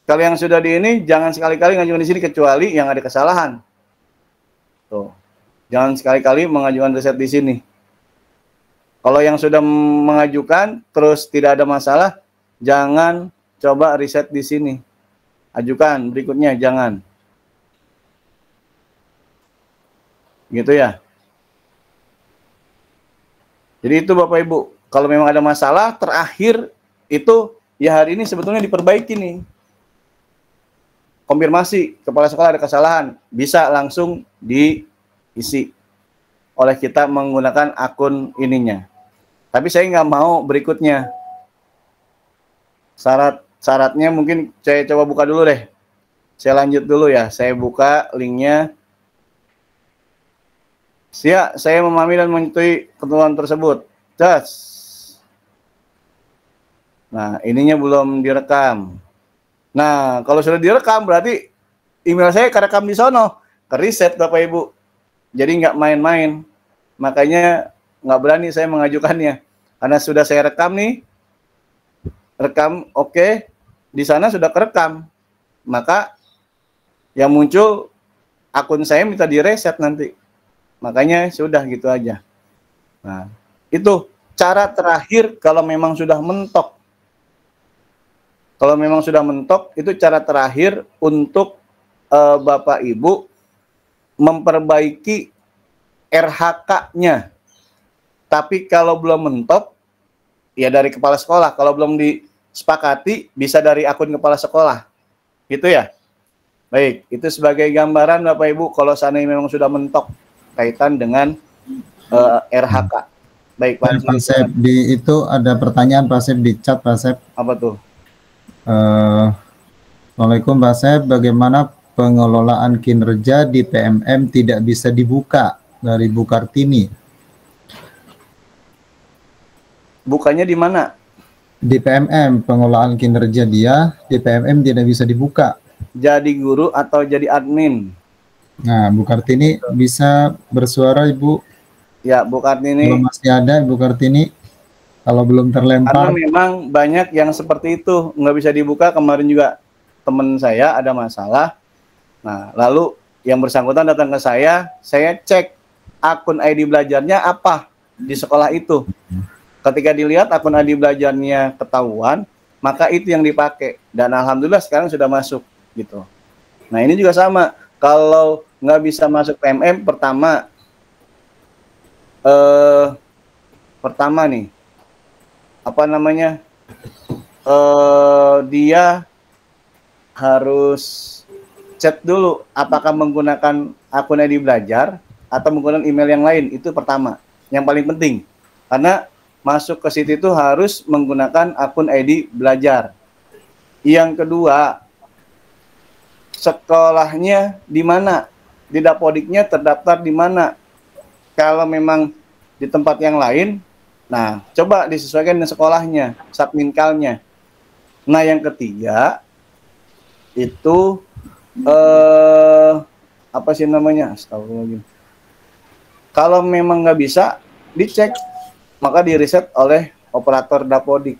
Kalau yang sudah di ini, jangan sekali-kali mengajukan di sini kecuali yang ada kesalahan. Tuh. Jangan sekali-kali mengajukan riset di sini. Kalau yang sudah mengajukan terus tidak ada masalah, jangan coba riset di sini. Ajukan berikutnya, jangan. Gitu ya. Jadi itu Bapak Ibu, kalau memang ada masalah terakhir itu ya hari ini sebetulnya diperbaiki nih. Konfirmasi kepala sekolah ada kesalahan, bisa langsung diisi oleh kita menggunakan akun ininya. Tapi saya nggak mau berikutnya. Syaratnya mungkin saya coba buka dulu deh. Saya lanjut dulu ya. Saya buka linknya. Saya memahami dan menyetujui ketentuan tersebut. Das. Nah, ininya belum direkam. Nah, kalau sudah direkam berarti email saya kerekam di sono, ke riset Bapak Ibu. Jadi nggak main-main. Makanya nggak berani saya mengajukannya. Karena sudah saya rekam nih. Rekam oke. Di sana sudah kerekam. Maka yang muncul akun saya minta direset nanti. Makanya sudah gitu aja. Nah, itu cara terakhir kalau memang sudah mentok. Kalau memang sudah mentok, itu cara terakhir untuk Bapak Ibu memperbaiki RHK-nya. Tapi kalau belum mentok, ya dari kepala sekolah. Kalau belum disepakati, bisa dari akun kepala sekolah. Gitu ya? Baik, itu sebagai gambaran Bapak Ibu, kalau seandainya memang sudah mentok kaitan dengan RHK. Baik, Pak
Sep, di itu ada pertanyaan Pak Sep di chat Pak Sep.
Apa tuh?
Assalamualaikum Pak Sep, bagaimana pengelolaan kinerja di PMM tidak bisa dibuka dari Bu Kartini?
Bukanya di mana?
Di PMM, pengelolaan kinerja dia di PMM tidak bisa dibuka.
Jadi guru atau jadi admin?
Nah, Bu Kartini bisa bersuara Ibu?
Ya, Bu Kartini.
Kalau masih ada Bu Kartini, kalau belum terlempar.
Karena memang banyak yang seperti itu, nggak bisa dibuka. Kemarin juga teman saya ada masalah. Nah, lalu yang bersangkutan datang ke saya cek akun ID belajarnya apa di sekolah itu. Ketika dilihat akun ID belajarnya ketahuan, maka itu yang dipakai. Dan alhamdulillah sekarang sudah masuk gitu. Nah, ini juga sama. Kalau nggak bisa masuk PMM, pertama nih, apa namanya, dia harus cek dulu apakah menggunakan akun ID belajar atau menggunakan email yang lain. Itu pertama, yang paling penting. Karena masuk ke situ itu harus menggunakan akun ID belajar. Yang kedua, sekolahnya di mana, di Dapodiknya terdaftar di mana. Kalau memang di tempat yang lain, nah coba disesuaikan dengan sekolahnya, subminkalnya. Nah yang ketiga itu apa sih namanya? Astagfirullahaladzim. Kalau memang nggak bisa dicek, maka diriset oleh operator Dapodik.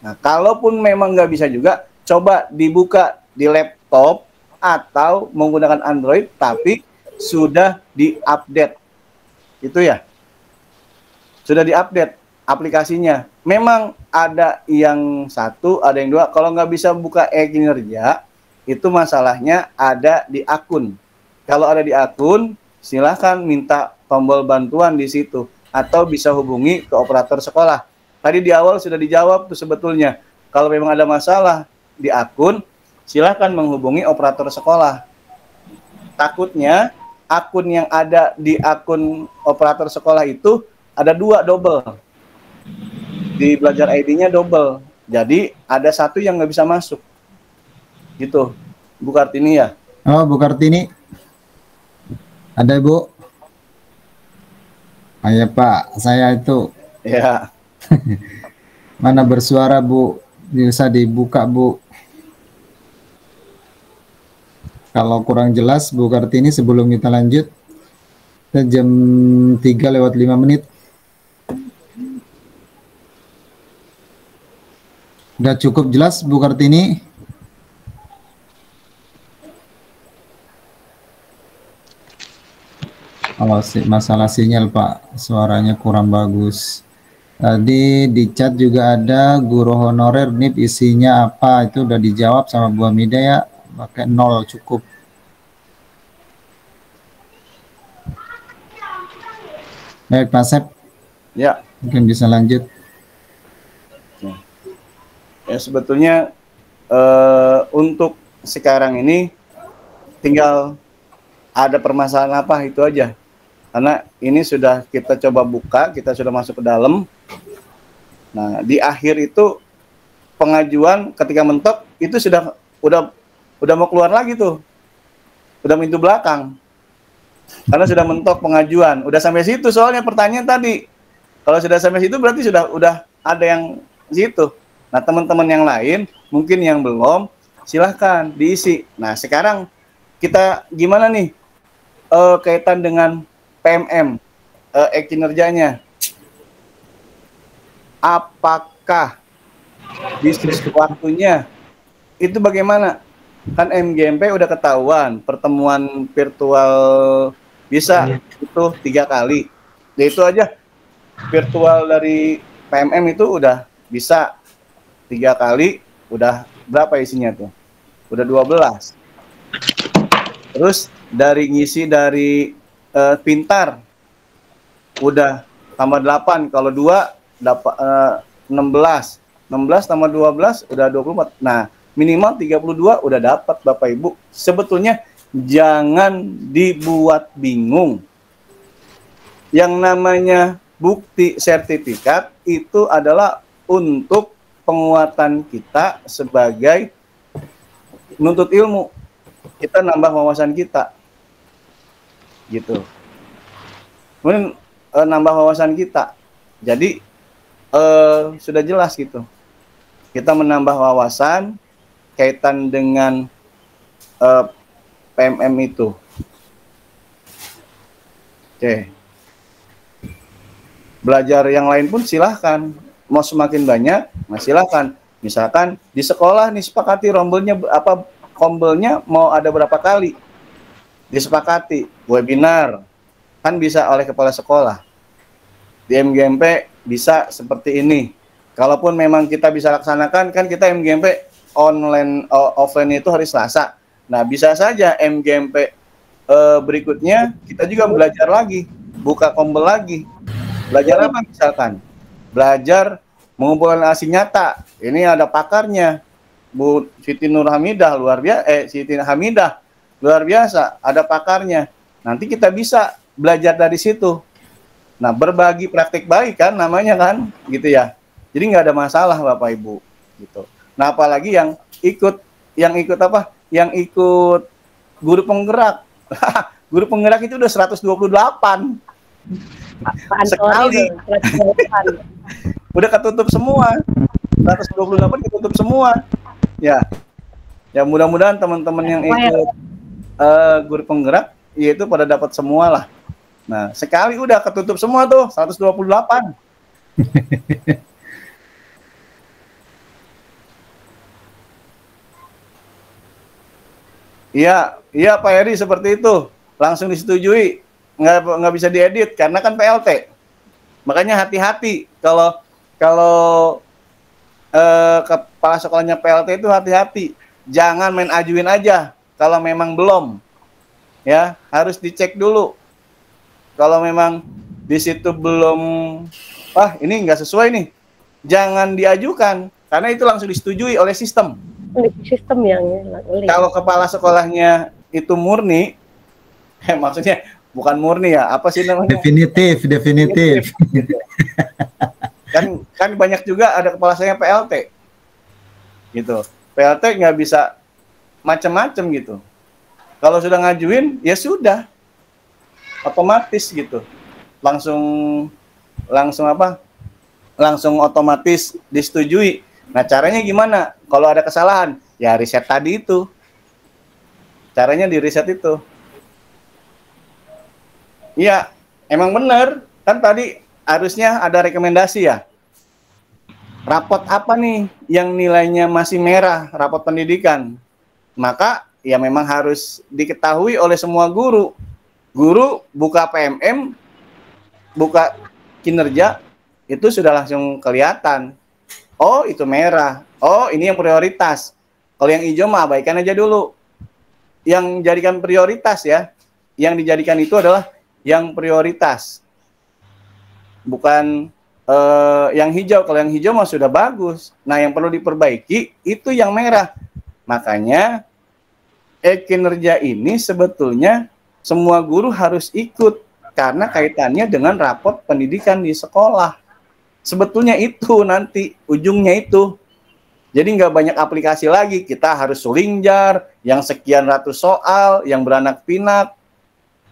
Nah kalaupun memang nggak bisa juga, coba dibuka di laptop atau menggunakan Android tapi sudah diupdate. Itu ya. Sudah diupdate aplikasinya. Memang ada yang satu, ada yang dua. Kalau nggak bisa buka e-kinerja, itu masalahnya ada di akun. Kalau ada di akun, silahkan minta tombol bantuan di situ. Atau bisa hubungi ke operator sekolah. Tadi di awal sudah dijawab tuh sebetulnya. Kalau memang ada masalah di akun, silahkan menghubungi operator sekolah. Takutnya akun yang ada di akun operator sekolah itu ada dua, double. Di belajar ID-nya double. Jadi ada satu yang nggak bisa masuk. Gitu. Bu Kartini ya?
Oh, Bu Kartini. Ada Bu? Oh ya Pak, saya itu.
Ya.
Mana bersuara Bu? Bisa dibuka Bu. Kalau kurang jelas Bu Kartini, sebelum kita lanjut, jam 3:05. Udah cukup jelas Bu Kartini? Oh, masalah sinyal Pak, suaranya kurang bagus. Tadi di chat juga ada guru honorer NIP isinya apa, itu udah dijawab sama Bu Hamida ya, pakai 0 cukup. Baik Pak Sep,
Ya.
mungkin bisa lanjut.
Ya sebetulnya untuk sekarang ini tinggal ada permasalahan apa itu aja. Karena ini sudah kita coba buka, kita sudah masuk ke dalam. Nah, di akhir itu pengajuan ketika mentok itu udah mau keluar lagi tuh. Udah pintu belakang. Karena sudah mentok pengajuan, udah sampai situ soalnya pertanyaan tadi. Kalau sudah sampai situ berarti udah ada yang situ. Nah, teman-teman yang lain mungkin yang belum, silahkan diisi. Nah, sekarang kita gimana nih kaitan dengan PMM, kinerjanya? Apakah bisnis waktunya itu bagaimana? Kan MGMP udah ketahuan pertemuan virtual bisa itu 3 kali. Ya itu aja virtual dari PMM itu udah bisa 3 kali, udah berapa isinya tuh? Udah 12. Terus dari ngisi dari pintar udah tambah 8, kalau 2 dapat 16. 16 tambah 12 udah 24. Nah, minimal 32 udah dapat Bapak Ibu. Sebetulnya jangan dibuat bingung. Yang namanya bukti sertifikat itu adalah untuk penguatan kita sebagai menuntut ilmu. Kita nambah wawasan kita. Gitu. Kemudian nambah wawasan kita. Jadi sudah jelas gitu. Kita menambah wawasan kaitan dengan PMM itu. Oke. Belajar yang lain pun silahkan. Mau semakin banyak, nah silahkan. Misalkan di sekolah nih sepakati kombelnya mau ada berapa kali. Disepakati webinar kan bisa oleh kepala sekolah. Di MGMP bisa seperti ini. Kalaupun memang kita bisa laksanakan, kan kita MGMP online offline itu hari Selasa. Nah, bisa saja MGMP berikutnya kita juga belajar lagi, buka kombel lagi. Belajar apa misalkan? Belajar mengumpulkan hasil nyata. Ini ada pakarnya. Bu Siti Nur Hamidah luar biasa, Siti Hamidah luar biasa, ada pakarnya. Nanti kita bisa belajar dari situ. Nah, berbagi praktik baik kan namanya kan, gitu ya. Jadi nggak ada masalah Bapak Ibu, gitu. Nah, apalagi yang ikut apa? Yang ikut guru penggerak. Guru penggerak itu udah 128. Sekali. Udah ketutup semua. 128 ketutup semua. Ya. Ya mudah-mudahan teman-teman yang ikut guru penggerak yaitu pada dapat semua lah. Nah, sekali udah ketutup semua tuh 128. Iya Pak Heri seperti itu. Langsung disetujui. Nggak bisa diedit karena kan PLT. Makanya hati-hati kalau kepala sekolahnya PLT itu hati-hati. Jangan main ajuin aja kalau memang belum. Ya, harus dicek dulu. Kalau memang di situ belum, ini nggak sesuai nih, jangan diajukan karena itu langsung disetujui oleh sistem.
Sistem yang
Kalau kepala sekolahnya itu murni, maksudnya bukan murni ya, apa sih namanya?
Definitif.
kan banyak juga ada kepala sekolahnya PLT, gitu. PLT nggak bisa macam-macam gitu. Kalau sudah ngajuin, ya sudah. Otomatis gitu. Langsung otomatis disetujui. Nah, caranya gimana? Kalau ada kesalahan, ya riset tadi itu. Caranya di riset itu. Iya, emang benar. Kan tadi harusnya ada rekomendasi ya. Rapot apa nih yang nilainya masih merah, rapot pendidikan. Maka ya memang harus diketahui oleh semua guru. Guru buka PMM, buka kinerja, itu sudah langsung kelihatan. Oh, itu merah. Oh, ini yang prioritas. Kalau yang hijau mah abaikan aja dulu. Yang jadikan prioritas ya. Yang dijadikan itu adalah yang prioritas. Bukan yang hijau. Kalau yang hijau mah sudah bagus. Nah, yang perlu diperbaiki itu yang merah. Makanya kinerja ini sebetulnya semua guru harus ikut karena kaitannya dengan rapot pendidikan di sekolah. Sebetulnya itu nanti ujungnya itu. Jadi nggak banyak aplikasi lagi. Kita harus suling-jar, yang sekian ratus soal, yang beranak pinak.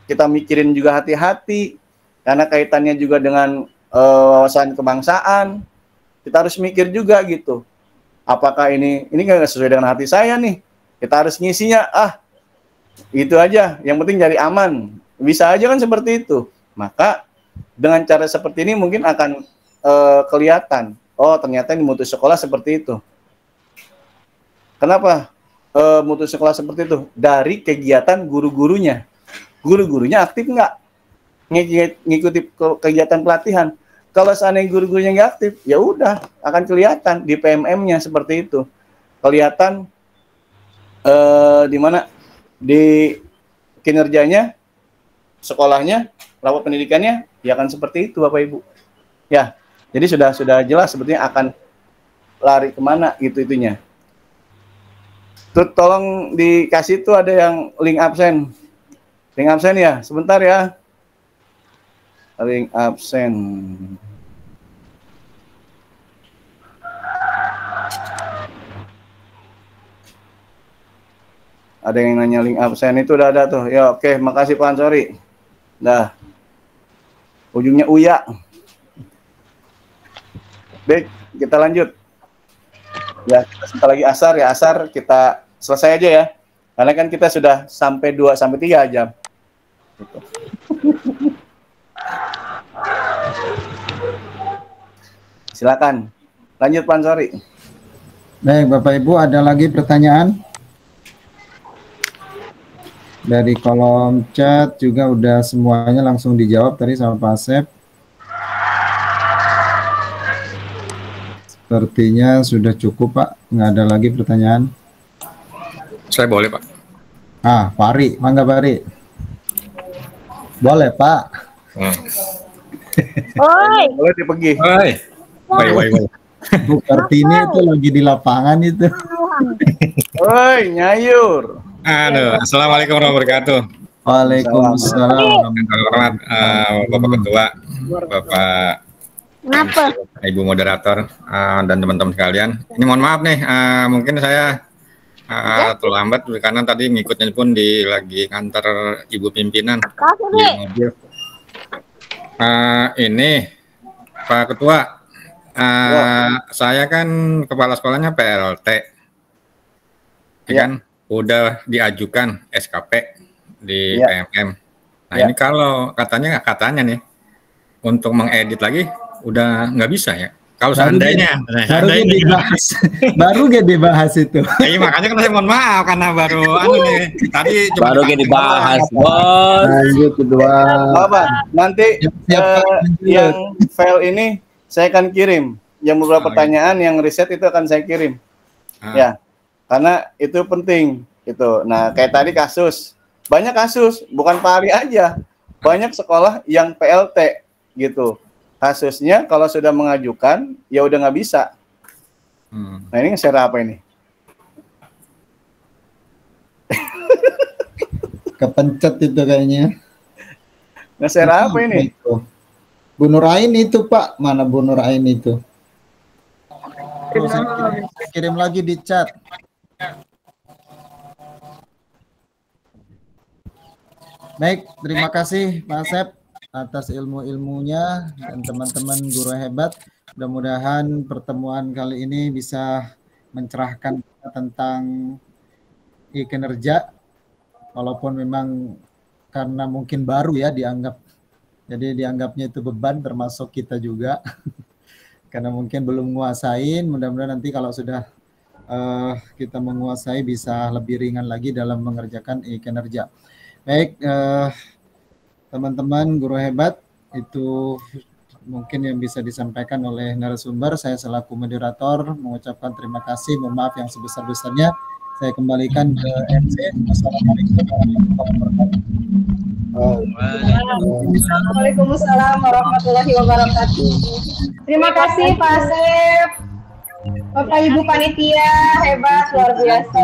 Kita mikirin juga hati-hati karena kaitannya juga dengan wawasan kebangsaan. Kita harus mikir juga gitu. Apakah ini nggak sesuai dengan hati saya nih? Kita harus ngisinya. Itu aja. Yang penting cari aman. Bisa aja kan seperti itu. Maka dengan cara seperti ini mungkin akan kelihatan. Oh, ternyata ini mutu sekolah seperti itu. Kenapa mutu sekolah seperti itu? Dari kegiatan guru-gurunya. Guru-gurunya aktif nggak ngikuti kegiatan pelatihan? Kalau seandainya guru-gurunya nggak aktif, ya udah akan kelihatan di PMM-nya seperti itu. Kelihatan di mana di kinerjanya, sekolahnya, rapot pendidikannya, ya akan seperti itu Bapak Ibu. Ya, jadi sudah jelas sebetulnya akan lari kemana itunya. Tuh, tolong dikasih tuh ada yang link absen. Link absen ya, sebentar ya. Link absen. Ada yang nanya link absen itu udah ada tuh. Ya oke, makasih Pak Ansori. Dah. Ujungnya Uya. Baik, kita lanjut. Ya, kita sebentar lagi asar ya. Asar kita selesai aja ya. Karena kan kita sudah sampai 2-3 jam. Gitu. Silakan. Lanjut Pak Ansori.
Baik, Bapak Ibu, ada lagi pertanyaan? Dari kolom chat juga udah semuanya langsung dijawab tadi sama Pak Asep. Sepertinya sudah cukup Pak, nggak ada lagi pertanyaan.
Saya boleh Pak.
Fari, mangga Fari. Boleh Pak.
Oi.
Boleh dipergi.
Woi.
Bu Kartini itu lagi di lapangan itu.
Oi, nyayur.
Assalamualaikum warahmatullahi wabarakatuh.
Waalaikumsalam.
Bapak Ketua, Bapak Ibu Moderator, dan teman-teman sekalian. Ini mohon maaf nih, mungkin saya terlambat karena tadi ngikutnya pun lagi kantor Ibu Pimpinan di mobil. Ini Pak Ketua, saya kan kepala sekolahnya PLT, kan? Udah diajukan SKP di PMM. Nah ini kalau katanya nih untuk mengedit lagi udah nggak bisa ya. Kalau seandainya
baru gak dibahas itu.
Iya makanya kan saya mohon maaf karena baru tadi
baru gak dibahas bos.
Lanjut kedua.
Nanti yang file ini saya akan kirim. Yang beberapa pertanyaan yang riset itu akan saya kirim. Ya. Karena itu penting gitu. Nah, kayak tadi banyak kasus, bukan Pak Ari aja, banyak sekolah yang PLT gitu. Kasusnya kalau sudah mengajukan, ya udah nggak bisa. Nah ini share apa ini?
Kepencet itu kayaknya.
Nge-share apa ini?
Bu Nurain itu Pak, mana Bu Nurain itu? Saya kirim lagi di chat. Baik, terima kasih Pak Asep atas ilmu-ilmunya dan teman-teman guru hebat. Mudah-mudahan pertemuan kali ini bisa mencerahkan tentang kinerja, walaupun memang karena mungkin baru ya dianggap, jadi dianggapnya itu beban termasuk kita juga, karena mungkin belum menguasain. Mudah-mudahan nanti kalau sudah kita menguasai bisa lebih ringan lagi dalam mengerjakan kinerja. Baik, teman-teman guru hebat, itu mungkin yang bisa disampaikan oleh narasumber. Saya selaku moderator mengucapkan terima kasih, mohon maaf yang sebesar-besarnya. Saya kembalikan ke MC. Assalamualaikum warahmatullahi wabarakatuh.
Waalaikumsalam warahmatullahi wabarakatuh. Terima kasih Pak Asep, Bapak Ibu panitia, hebat, luar biasa.